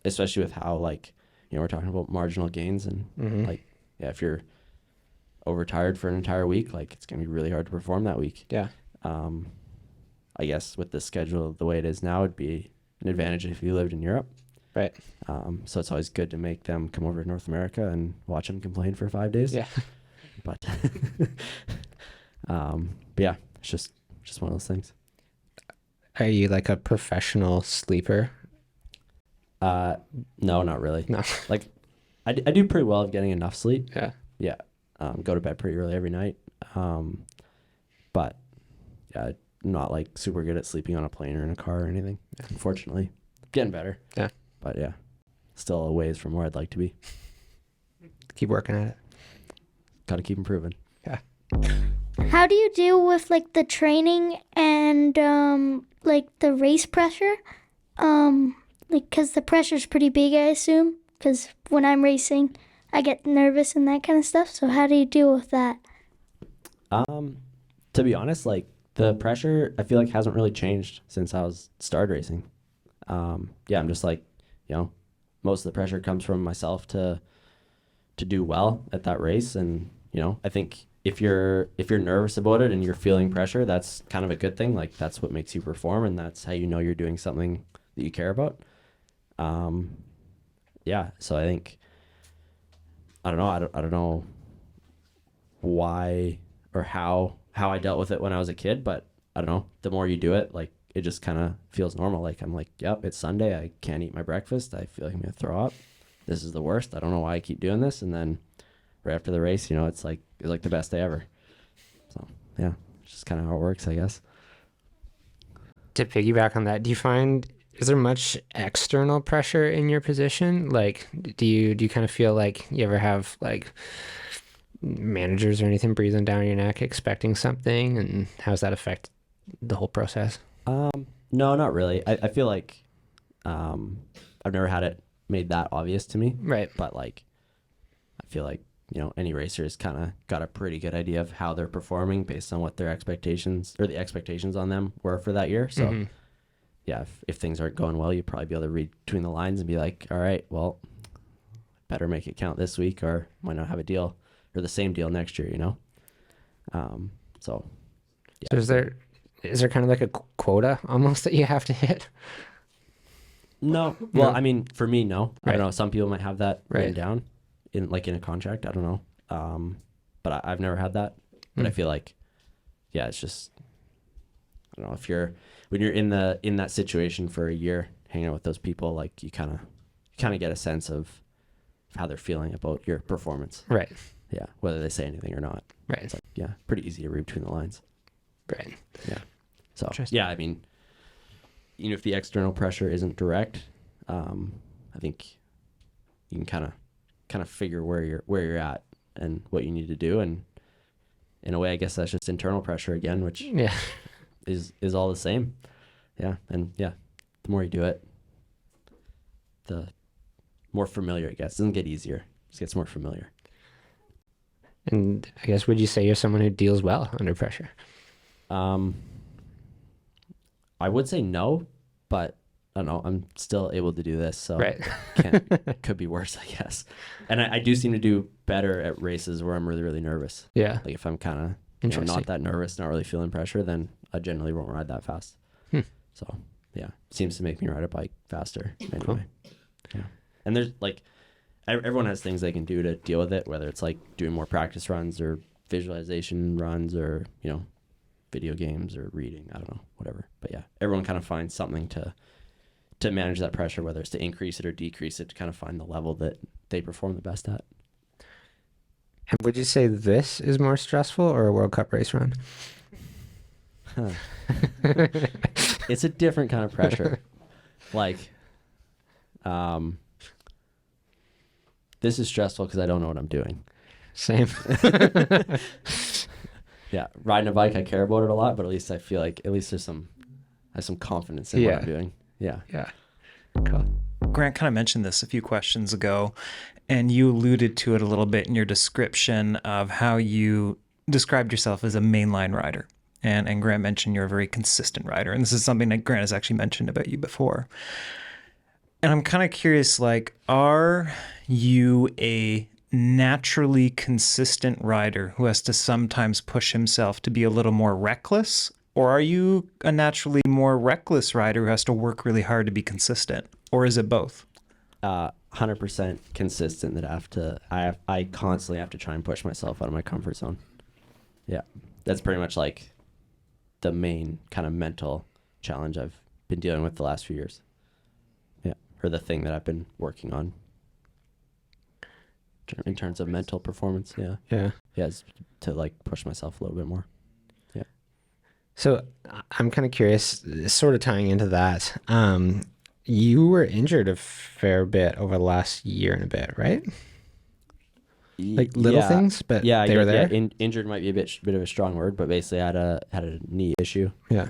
Especially with how, like, you know, we're talking about marginal gains, and like, yeah, if you're overtired for an entire week, like it's going to be really hard to perform that week. Yeah. I guess with the schedule the way it is now, it'd be an advantage if you lived in Europe. Right. So it's always good to make them come over to North America and watch them complain for 5 days. Yeah. But, but yeah, it's just just one of those things. Are you like a professional sleeper? No, not really. No. Like, I do pretty well of getting enough sleep. Yeah. Yeah. Go to bed pretty early every night. But yeah, I'm not like super good at sleeping on a plane or in a car or anything. Unfortunately, getting better. Yeah. But yeah, still a ways from where I'd like to be. Keep working at it. Got to keep improving. Yeah. How do you deal with like the training and like the race pressure? Like, cause the pressure's pretty big, I assume. Cause when I'm racing, I get nervous and that kind of stuff. So how do you deal with that? To be honest, like the pressure, I feel like hasn't really changed since I was started racing. Yeah, I'm just like, most of the pressure comes from myself to do well at that race, and I think if you're nervous about it and you're feeling pressure, that's kind of a good thing. Like that's what makes you perform, and that's how you know you're doing something that you care about. Yeah, so I think I don't know why or how I dealt with it when I was a kid, but I don't know, the more you do it, like it just kind of feels normal. Like I'm like, yep, it's Sunday, I can't eat my breakfast, I feel like I'm gonna throw up, this is the worst, I don't know why I keep doing this, and then right after the race, it's like the best day ever. So yeah, it's just kind of how it works, I guess. To piggyback on that, is there much external pressure in your position? Like, do you kind of feel like you ever have like managers or anything breathing down your neck expecting something, and how does that affect the whole process? No, not really. I feel like I've never had it made that obvious to me. Right. But like I feel like, any racer's kind of got a pretty good idea of how they're performing based on what their expectations or the expectations on them were for that year. So yeah, if things aren't going well, you'd probably be able to read between the lines and be like, all right, well, better make it count this week, or might not have a deal or the same deal next year, So yeah. So is there kind of like a quota almost that you have to hit? No. Well, I mean, for me, no. I Right. don't know. Some people might have that written Right. down in a contract. I don't know. But I've never had that. But I feel like, yeah, it's just, I don't know, when you're in that situation for a year, hanging out with those people, like you kind of get a sense of how they're feeling about your performance. Right. Yeah. Whether they say anything or not. Right. It's like, yeah, pretty easy to read between the lines. Right. Yeah. So Interesting. yeah, I mean, if the external pressure isn't direct, I think you can kind of figure where you're at and what you need to do, and in a way, I guess that's just internal pressure again, which Yeah. is all the same. Yeah, and yeah, the more you do it, the more familiar it gets. It doesn't get easier; it just gets more familiar. And I guess, would you say you're someone who deals well under pressure? I would say no, but I don't know. I'm still able to do this, so Right. could be worse, I guess. And I do seem to do better at races where I'm really, really nervous. Yeah. Like if I'm kind of Interesting. not that nervous, not really feeling pressure, then I generally won't ride that fast. So yeah, seems to make me ride a bike faster anyway. Cool. Yeah. And there's like, everyone has things they can do to deal with it, whether it's like doing more practice runs or visualization runs or, video games or reading, I don't know, whatever. But yeah, everyone kind of finds something to manage that pressure, whether it's to increase it or decrease it, to kind of find the level that they perform the best at. And would you say this is more stressful or a World Cup race run? It's a different kind of pressure. Like, this is stressful because I don't know what I'm doing. Same. Yeah, riding a bike, I care about it a lot, but at least I feel like I have some confidence in what Yeah. I'm doing. Yeah. Yeah. Cool. Grant kind of mentioned this a few questions ago, and you alluded to it a little bit in your description of how you described yourself as a mainline rider. And Grant mentioned you're a very consistent rider. And this is something that Grant has actually mentioned about you before. And I'm kind of curious, like, are you a naturally consistent rider who has to sometimes push himself to be a little more reckless? Or are you a naturally more reckless rider who has to work really hard to be consistent? Or is it both? 100% consistent that I constantly have to try and push myself out of my comfort zone. Yeah. That's pretty much like the main kind of mental challenge I've been dealing with the last few years. Yeah, or the thing that I've been working on in terms of mental performance. Yeah, Yeah. is to like push myself a little bit more. Yeah. So I'm kind of curious, sort of tying into that. You were injured a fair bit over the last year and a bit, right? Like little things, but yeah, they were there. Yeah, injured might be a bit of a strong word, but basically I had a knee issue. Yeah.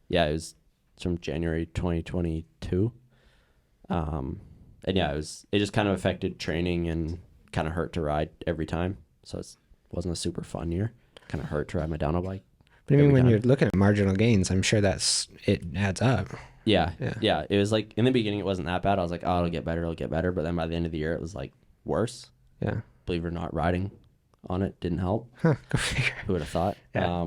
Yeah, it was from January 2022. And yeah, it just kind of affected training and kind of hurt to ride every time. So it wasn't a super fun year. Kind of hurt to ride my downhill bike. But I mean, every when time. you're looking at marginal gains, I'm sure it adds up. Yeah, Yeah. yeah. It was like in the beginning, it wasn't that bad. I was like, oh, it'll get better. But then by the end of the year, it was like worse. Yeah. Believe it or not, riding on it didn't help. Huh, go figure. Who would have thought? Yeah.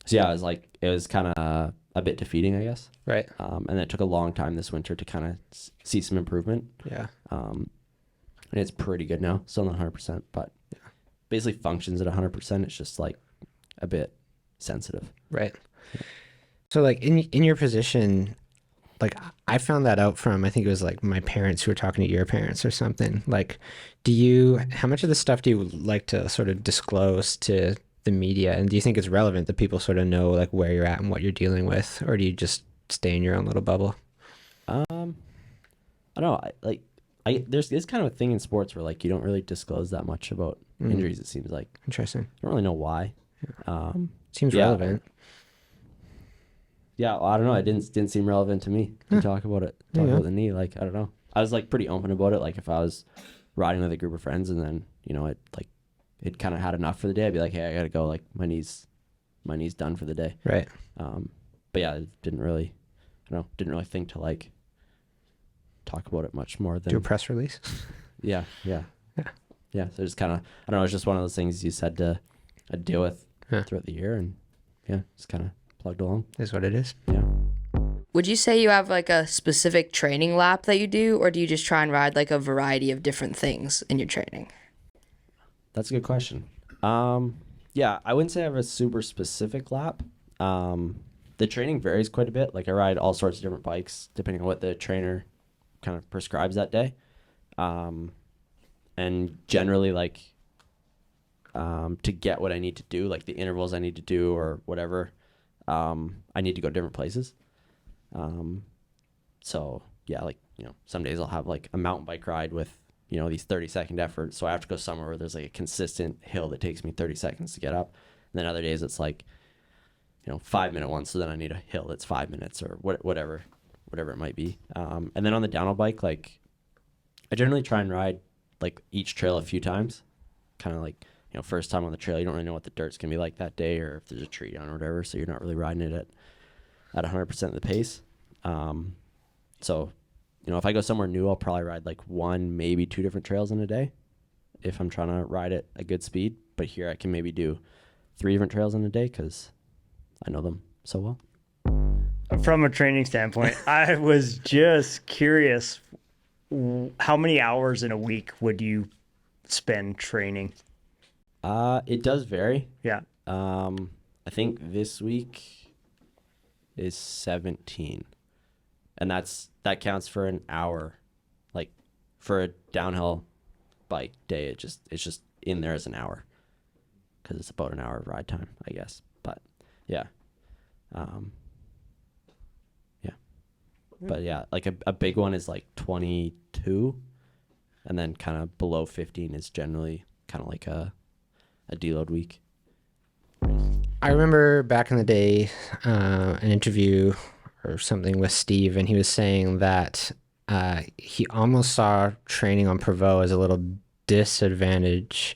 So yeah, it was kind of a bit defeating, I guess. Right. And it took a long time this winter to kind of see some improvement. Yeah. And it's pretty good now. Still not 100%, but basically functions at 100%. It's just like a bit sensitive. Right. So like in your position, like I found that out from, I think it was like my parents who were talking to your parents or something. Like, how much of the stuff do you like to sort of disclose to the media? And do you think it's relevant that people sort of know like where you're at and what you're dealing with? Or do you just stay in your own little bubble? I don't know. There's kind of a thing in sports where like you don't really disclose that much about injuries. It seems like. Interesting. I don't really know why. Seems yeah. relevant. Yeah, well, I don't know. It didn't seem relevant to me to talk about it. About the knee. Like, I don't know. I was like pretty open about it. Like if I was riding with a group of friends and then, it kind of had enough for the day, I'd be like, hey, I gotta go. Like my knee's done for the day. Right. But yeah, it didn't really think to like talk about it much more than Do a press release. Yeah. So just kind of, I don't know. It's just one of those things you said to deal with throughout the year, and yeah, just kind of plugged along. Is what it is. Yeah. Would you say you have like a specific training lap that you do, or do you just try and ride like a variety of different things in your training? That's a good question. Yeah, I wouldn't say I have a super specific lap. The training varies quite a bit. Like I ride all sorts of different bikes depending on what the trainer kind of prescribes that day. And generally like to get what I need to do, like the intervals I need to do or whatever, I need to go different places. So yeah, like, some days I'll have like a mountain bike ride with, these 30-second efforts. So I have to go somewhere where there's like a consistent hill that takes me 30 seconds to get up. And then other days it's like, 5-minute one. So then I need a hill that's 5 minutes or whatever it might be. And then on the downhill bike, like I generally try and ride like each trail a few times, kind of like, first time on the trail, you don't really know what the dirt's gonna be like that day or if there's a tree down or whatever. So you're not really riding it at 100% of the pace. So, if I go somewhere new, I'll probably ride like 1, maybe 2 different trails in a day if I'm trying to ride at a good speed. But here I can maybe do 3 different trails in a day because I know them so well. From a training standpoint, I was just curious, how many hours in a week would you spend training? It does vary. Yeah. I think this week is 17. And that counts for an hour. Like for a downhill bike day, it's just in there as an hour because it's about an hour of ride time, I guess. But yeah. Yeah. But yeah, like a big one is like 22, and then kind of below 15 is generally kind of like a deload week. I remember back in the day, an interview or something with Steve, and he was saying that he almost saw training on Prevost as a little disadvantage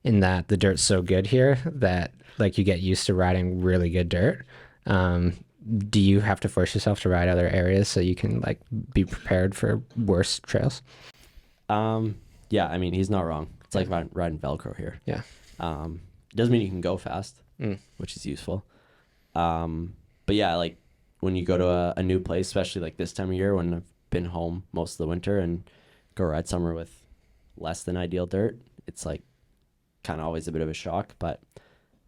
in that the dirt's so good here that like you get used to riding really good dirt. Do you have to force yourself to ride other areas so you can like be prepared for worse trails? Yeah, I mean, he's not wrong. It's like riding Velcro here. Yeah. It doesn't mean you can go fast, which is useful. But yeah, like when you go to a new place, especially like this time of year when I've been home most of the winter and go ride somewhere with less than ideal dirt, it's like kind of always a bit of a shock. But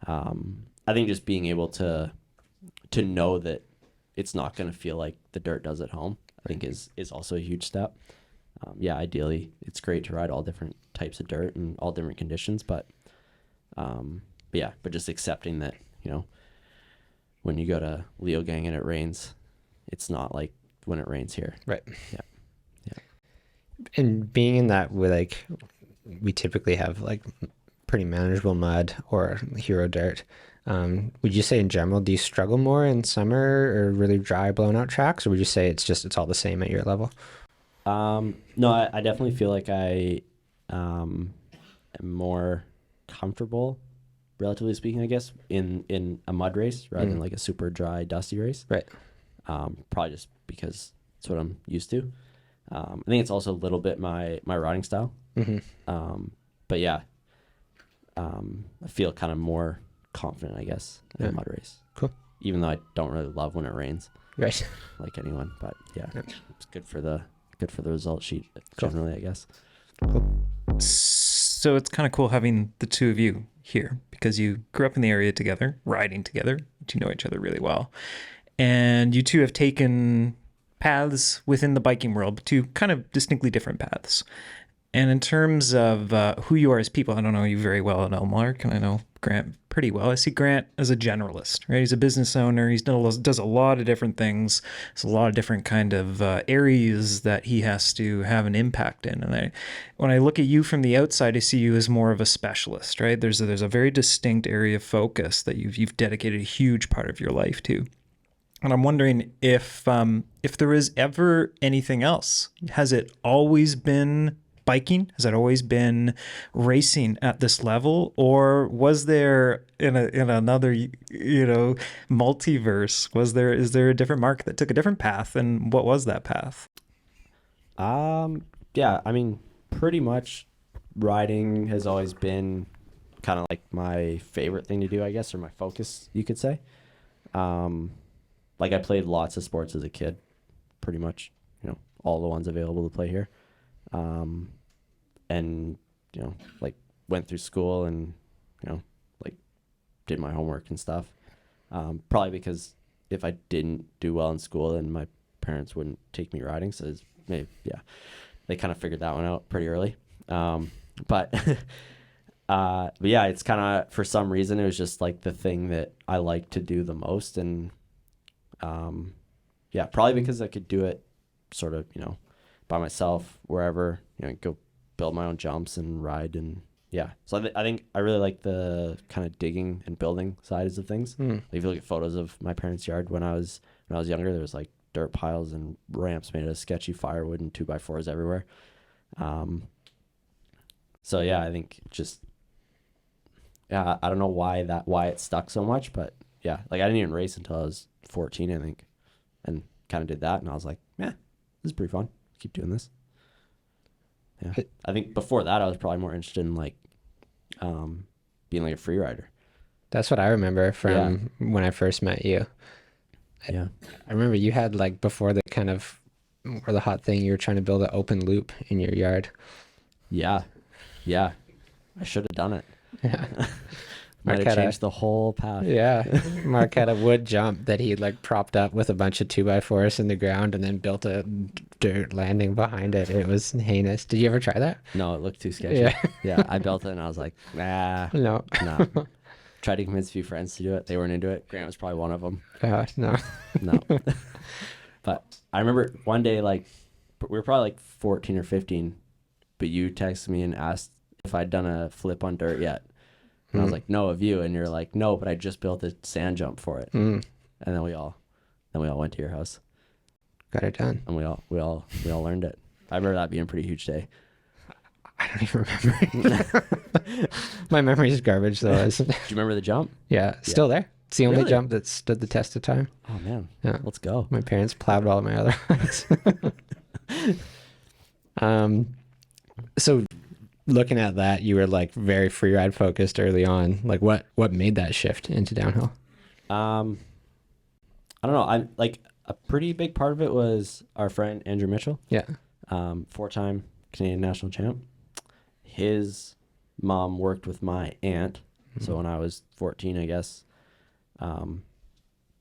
I think just being able to to know that it's not going to feel like the dirt does at home, I think is also a huge step. Yeah, ideally, it's great to ride all different types of dirt and all different conditions, but just accepting that, when you go to Leogang and it rains, it's not like when it rains here. Right. Yeah. And being in that, we typically have like pretty manageable mud or hero dirt. Would you say in general, do you struggle more in summer or really dry blown out tracks, or would you say it's all the same at your level? No, I definitely feel like I am more comfortable, relatively speaking, I guess, in a mud race rather than like a super dry, dusty race. Right. Probably just because it's what I'm used to. I think it's also a little bit my riding style. But yeah, I feel kind of more confident, I guess, in a mud race. Cool. Even though I don't really love when it rains, Right. like anyone. But yeah, it's good for the result sheet generally, I guess. So it's kind of cool having the two of you here because you grew up in the area together, riding together. You know each other really well. And you two have taken paths within the biking world, but two kind of distinctly different paths. And in terms of who you are as people, I don't know you very well at Elmark, and I know Grant pretty well. I see Grant as a generalist, right? He's a business owner. He does a lot of different things. There's a lot of different kind of areas that he has to have an impact in. And when I look at you from the outside, I see you as more of a specialist, right? There's a very distinct area of focus that you've dedicated a huge part of your life to. And I'm wondering if there is ever anything else. Has it always been biking? Has it always been racing at this level, or was there in another multiverse? Is there a different Mark that took a different path, and what was that path? Yeah, I mean, pretty much riding has always been kind of like my favorite thing to do, I guess, or my focus, you could say. Like I played lots of sports as a kid, pretty much, all the ones available to play here. And, like went through school and, like did my homework and stuff. Probably because if I didn't do well in school, then my parents wouldn't take me riding. So they kind of figured that one out pretty early. But yeah, it's kind of, for some reason, it was just like the thing that I like to do the most. And, yeah, probably because I could do it sort of, by myself, wherever, go build my own jumps and ride. And yeah, so I think I really like the kind of digging and building sides of things. Like if you look at photos of my parents' yard when I was younger, there was like dirt piles and ramps made of sketchy firewood and 2x4s everywhere. So yeah, I think just, yeah, I don't know why it stuck so much, but yeah, like I didn't even race until I was 14, I think, and kind of did that, and I was like, yeah, this is pretty fun. Keep doing this. Yeah, I think before that I was probably more interested in like being like a free rider. That's what I remember from when I first met you. Yeah, I remember you had like before the kind of or the hot thing, you were trying to build an open loop in your yard. Yeah, I should have done it. Yeah. Might have changed the whole path. Yeah. Mark had a wood jump that he like propped up with a bunch of 2x4s in the ground and then built a dirt landing behind it. It was heinous. Did you ever try that? No, it looked too sketchy. Yeah. Yeah, I built it and I was like, nah. No. Tried to convince a few friends to do it. They weren't into it. Grant was probably one of them. No. No. But I remember one day, like, we were probably like 14 or 15, but you texted me and asked if I'd done a flip on dirt yet. And I was like, no, of you. And you're like, no, but I just built a sand jump for it. And then we all went to your house. Got it done. And we all learned it. I remember that being a pretty huge day. I don't even remember. My memory is garbage though. Do you remember the jump? Yeah, still there. It's the only Really? jump that stood the test of time. Oh man. Yeah. Let's go. My parents plowed all of my other ones. So looking at that, you were like very free ride focused early on. Like what made that shift into downhill? I don't know. I'm like a pretty big part of it was our friend Andrew Mitchell. Yeah. 4-time Canadian national champ. His mom worked with my aunt. So when I was 14, I guess,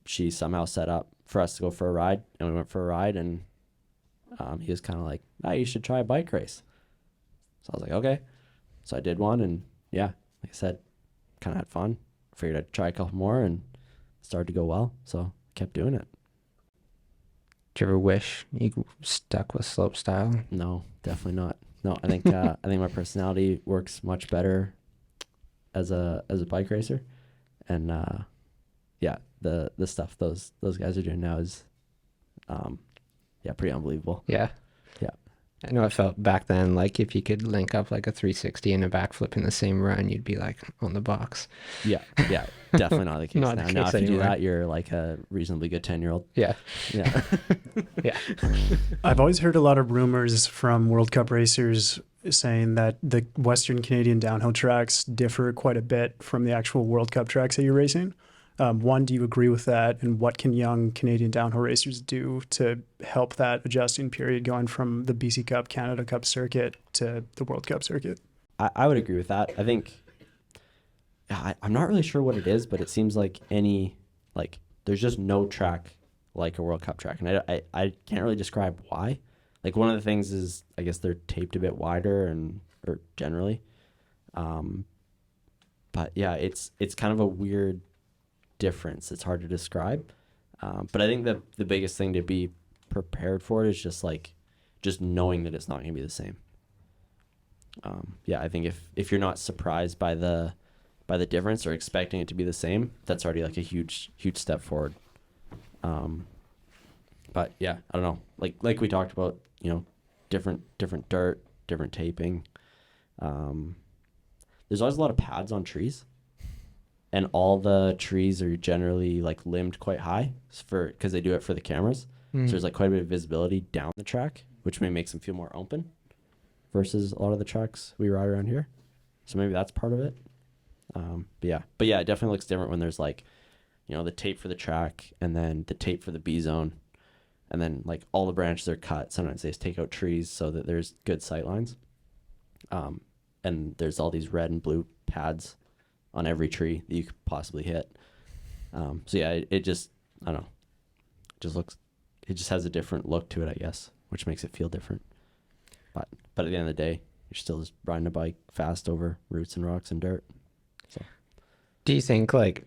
she somehow set up for us to go for a ride, and we went for a ride, and he was kind of like, "Ah, you should try a bike race." So I was like, "Okay." So I did one, and yeah, like I said, kind of had fun. Figured I'd try a couple more, and it started to go well. So kept doing it. Do you ever wish you stuck with slope style? No, definitely not. No, I think I think my personality works much better as a bike racer, and yeah, the stuff those guys are doing now is yeah, pretty unbelievable. Yeah. Yeah. I know it felt back then like if you could link up like a 360 and a backflip in the same run, you'd be like on the box. Yeah, definitely not the case Not now. the Now, case if you do anymore. that, you're like a reasonably good 10-year-old. Yeah. Yeah. Yeah. I've always heard a lot of rumors from World Cup racers saying that the Western Canadian downhill tracks differ quite a bit from the actual World Cup tracks that you're racing. One, do you agree with that? And what can young Canadian downhill racers do to help that adjusting period going from the BC Cup, Canada Cup circuit to the World Cup circuit? I would agree with that. I think I'm not really sure what it is, but it seems like there's just no track like a World Cup track, and I can't really describe why. Like, one of the things is, I guess they're taped a bit wider or generally, but yeah, it's kind of a weird difference. It's hard to describe, but I think the biggest thing to be prepared for it is just knowing that it's not going to be the same. Yeah, I think if you're not surprised by the difference or expecting it to be the same, that's already like a huge step forward. But yeah, I don't know. Like we talked about, different dirt, different taping. There's always a lot of pads on trees, and all the trees are generally like limbed quite high because they do it for the cameras. So there's like quite a bit of visibility down the track, which may make them feel more open versus a lot of the tracks we ride around here. So maybe that's part of it. But yeah, it definitely looks different when there's like, the tape for the track and then the tape for the B zone, and then like all the branches are cut. Sometimes they just take out trees so that there's good sight lines. And there's all these red and blue pads on every tree that you could possibly hit. So yeah, it just, I don't know, it just has a different look to it, I guess, which makes it feel different. But at the end of the day, you're still just riding a bike fast over roots and rocks and dirt. So, Do you think like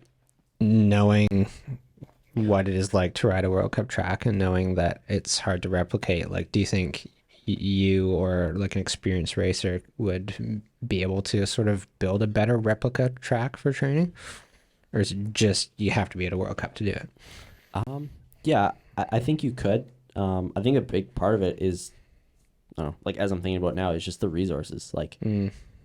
knowing what it is like to ride a World Cup track and knowing that it's hard to replicate, like, do you think you or like an experienced racer would be able to sort of build a better replica track for training? Or is it just you have to be at a World Cup to do it? Yeah, I think you could. I think a big part of it is, I don't know, like as I'm thinking about now, is just the resources. Like,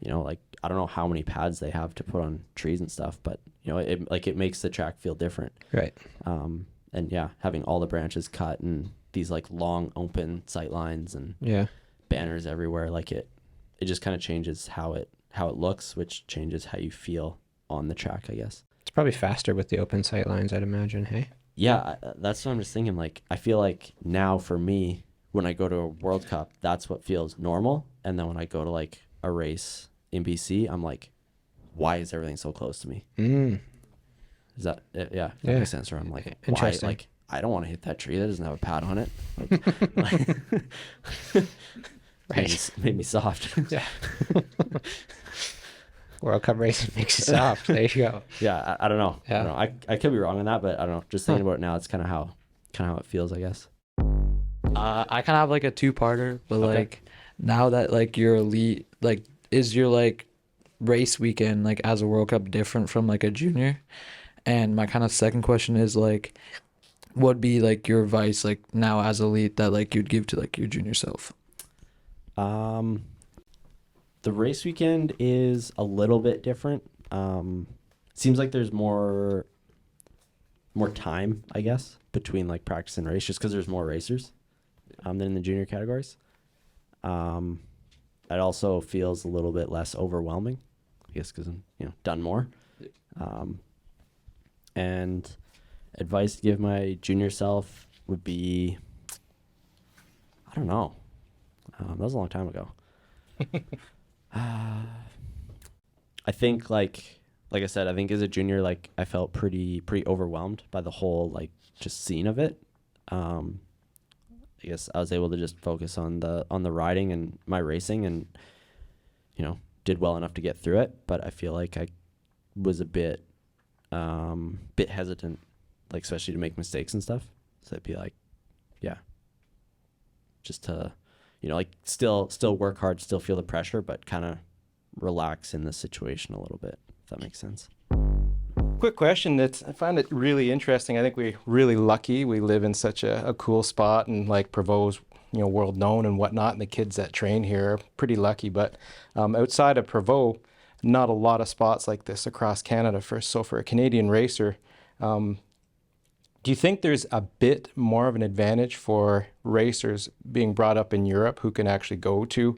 like I don't know how many pads they have to put on trees and stuff, but it makes the track feel different. Right. And yeah, having all the branches cut and these like long open sight lines and banners everywhere, like it just kind of changes how it looks, which changes how you feel on the track, I guess. It's probably faster with the open sight lines, I'd imagine. Hey. Yeah, that's what I'm just thinking. Like, I feel like now for me, when I go to a World Cup, that's what feels normal. And then when I go to like a race in BC, I'm like, why is everything so close to me? Is that, that makes sense? Or I'm like, why? Interesting. Like, I don't want to hit that tree that doesn't have a pad on it. Like, made me soft. Yeah. World Cup racing makes you soft. There you go. Yeah, I don't know. Yeah. I don't know. I could be wrong on that, but I don't know. Just thinking about it now, it's kind of how it feels, I guess. I kind of have like a two-parter, but Okay. like now that like you're elite, like is your like race weekend like as a World Cup different from like a junior? And my kind of second question is like, what'd be like your advice like now as elite that like you'd give to like your junior self? The race weekend is a little bit different. Seems like there's more time, I guess, between like practice and race, just because there's more racers than in the junior categories. It also feels a little bit less overwhelming, I guess, because I'm done more. And advice to give my junior self would be, I don't know. That was a long time ago. I think like like I said, I think as a junior, like I felt pretty overwhelmed by the whole like just scene of it. I guess I was able to just focus on the riding and my racing, and did well enough to get through it. But I feel like I was a bit hesitant, like especially to make mistakes and stuff. So it'd be like, yeah, just to like still work hard, still feel the pressure, but kind of relax in the situation a little bit, if that makes sense. Quick question that I find it really interesting. I think we're really lucky. We live in such a cool spot, and like Provost's, world known and whatnot, and the kids that train here are pretty lucky. But outside of Provost, not a lot of spots like this across Canada. For a Canadian racer, do you think there's a bit more of an advantage for racers being brought up in Europe who can actually go to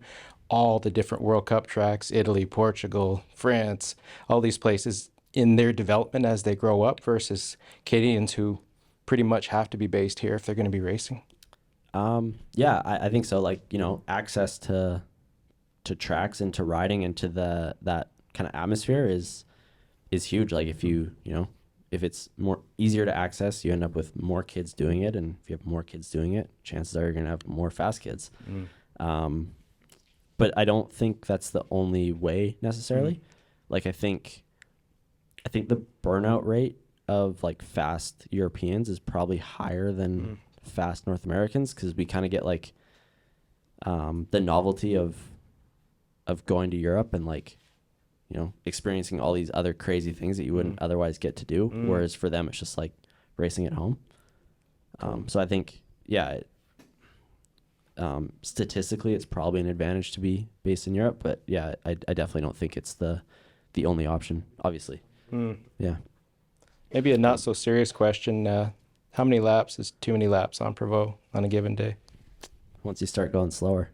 all the different World Cup tracks, Italy, Portugal, France, all these places, in their development as they grow up, versus Canadians who pretty much have to be based here if they're going to be racing? Yeah, I think so. Like, access to tracks and to riding and to that kind of atmosphere is huge. Like if if it's more easier to access, you end up with more kids doing it, and if you have more kids doing it, chances are you're going to have more fast kids. But I don't think that's the only way necessarily. Like I think the burnout rate of like fast Europeans is probably higher than fast North Americans, because we kind of get like the novelty of going to Europe and like experiencing all these other crazy things that you wouldn't otherwise get to do, whereas for them it's just like racing at home. So I think statistically it's probably an advantage to be based in Europe, but yeah, I definitely don't think it's the only option, obviously. Yeah. Maybe a not so serious question. How many laps is too many laps on Provo on a given day? Once you start going slower.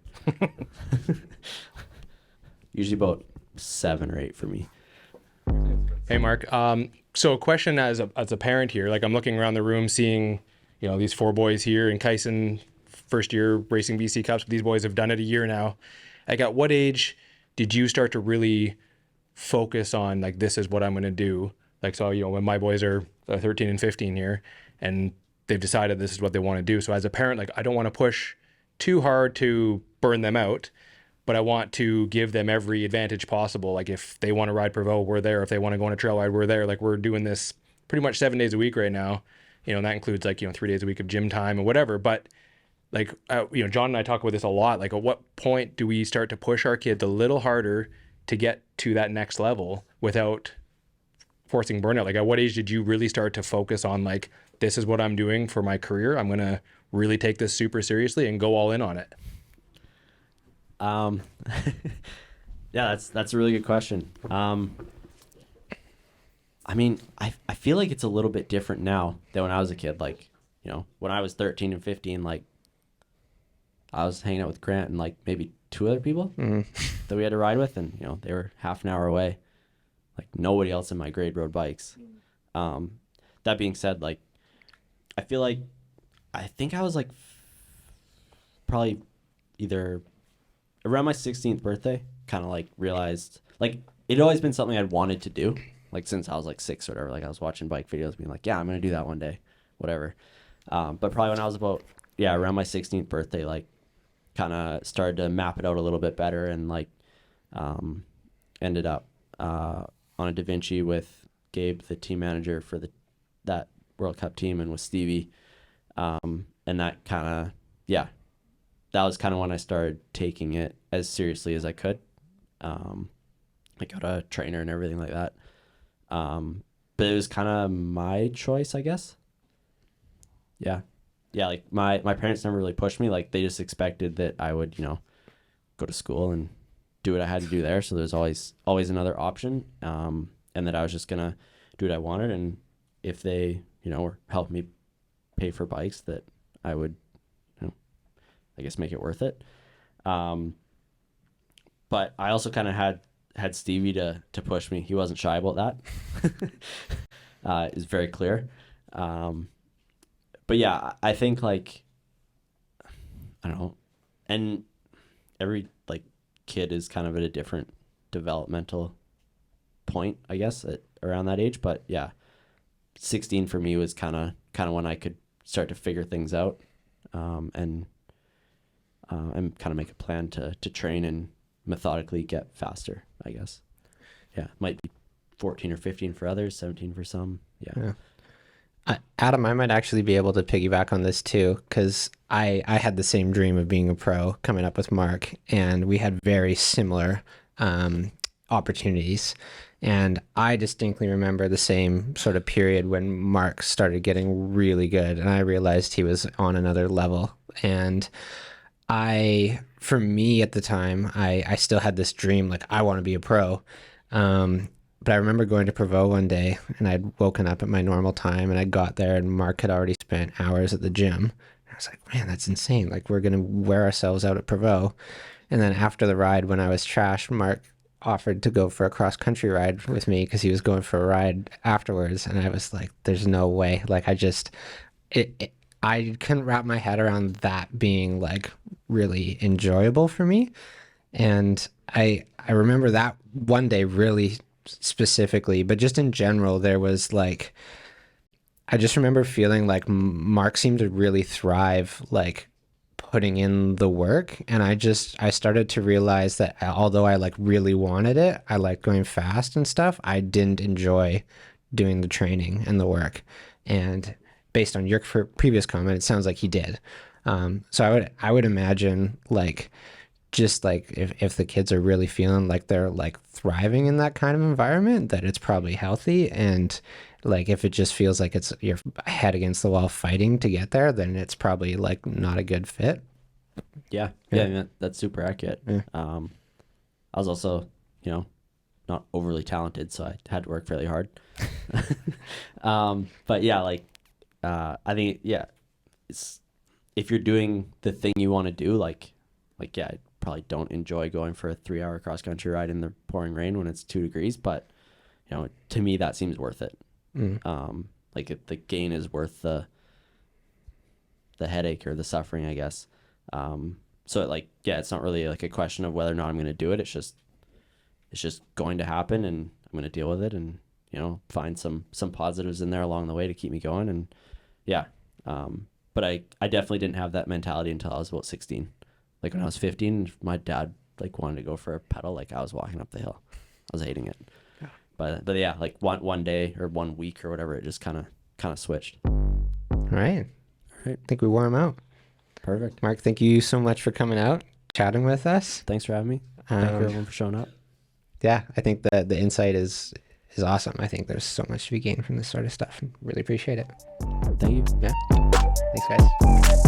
Usually about 7 or 8 for me. Hey, Mark. So a question as a parent here, like I'm looking around the room seeing, these 4 boys here, and Kyson, first year racing BC Cups, but these boys have done it a year now. Like at what age did you start to really focus on like, this is what I'm going to do? Like, so, when my boys are 13 and 15 here and they've decided this is what they want to do. So as a parent, like I don't want to push too hard to burn them out, but I want to give them every advantage possible. Like if they want to ride Provo, we're there. If they want to go on a trail ride, we're there. Like we're doing this pretty much 7 days a week right now, and that includes like, 3 days a week of gym time and whatever. But like, John and I talk about this a lot. Like at what point do we start to push our kids a little harder to get to that next level without forcing burnout? Like at what age did you really start to focus on like, this is what I'm doing for my career, I'm going to really take this super seriously and go all in on it? Yeah, that's a really good question. I mean, I feel like it's a little bit different now than when I was a kid. Like, when I was 13 and 15, like I was hanging out with Grant and like maybe 2 other people that we had to ride with, and they were half an hour away. Like nobody else in my grade rode bikes. That being said, like I feel like I think I was like probably either around my 16th birthday, kind of like realized like it'd always been something I'd wanted to do, like since I was like 6 or whatever. Like I was watching bike videos being like, yeah, I'm gonna do that one day, whatever. But probably when I was about around my 16th birthday, like kind of started to map it out a little bit better, and like ended up on a Da Vinci with Gabe, the team manager for that World Cup team, and with Stevie, and that kind of that was kind of when I started taking it as seriously as I could. I got a trainer and everything like that, but it was kind of my choice, I guess. Like my parents never really pushed me. Like they just expected that I would go to school and do what I had to do there, so there's always another option, and that I was just gonna do what I wanted, and if they were helping me pay for bikes, that I would I guess make it worth it. But I also kind of had Stevie to push me. He wasn't shy about that. It's very clear. But yeah, I think like I don't know, and every like kid is kind of at a different developmental point, I guess, around that age. But yeah, 16 for me was kind of when I could start to figure things out, and kind of make a plan to train and methodically get faster, I guess. Yeah, might be 14 or 15 for others, 17 for some. Yeah. Adam, I might actually be able to piggyback on this too, because I had the same dream of being a pro coming up with Mark, and we had very similar opportunities. And I distinctly remember the same sort of period when Mark started getting really good, and I realized he was on another level. And for me at the time, I still had this dream, like, I want to be a pro. But I remember going to Provo one day, and I'd woken up at my normal time, and I got there, and Mark had already spent hours at the gym. I was like, man, that's insane. Like, we're going to wear ourselves out at Provo. And then after the ride, when I was trashed, Mark offered to go for a cross-country ride with me because he was going for a ride afterwards. And I was like, there's no way. Like, I couldn't wrap my head around that being, like, really enjoyable for me. And I remember that one day really specifically, but just in general, there was like, I just remember feeling like Mark seemed to really thrive, like, putting in the work. And I started to realize that although I like really wanted it, I like going fast and stuff, I didn't enjoy doing the training and the work. And based on your previous comment, it sounds like he did. So I would imagine, like, just like if the kids are really feeling like they're like thriving in that kind of environment, that it's probably healthy. And like, if it just feels like it's your head against the wall fighting to get there, then it's probably like not a good fit. Yeah. I mean, that's super accurate. Yeah. I was also, not overly talented, so I had to work fairly hard. But yeah, like, I think, it's, if you're doing the thing you want to do, like, yeah, I probably don't enjoy going for a 3-hour cross country ride in the pouring rain when it's 2 degrees, but to me that seems worth it. Like, if the gain is worth the headache or the suffering, I guess. So it's not really like a question of whether or not I'm going to do it. It's just going to happen, and I'm going to deal with it, and find some positives in there along the way to keep me going. And yeah, but I definitely didn't have that mentality until I was about 16. Like, when I was 15, my dad like wanted to go for a pedal. Like, I was walking up the hill, I was hating it. Yeah. But yeah, like one day or 1 week or whatever, it just kind of switched. All right. I think we wore him out. Perfect. Mark, thank you so much for coming out, chatting with us. Thanks for having me. Thank you everyone for showing up. Yeah, I think the insight is awesome. I think there's so much to be gained from this sort of stuff. Really appreciate it. Thank you. Yeah. Thanks, guys.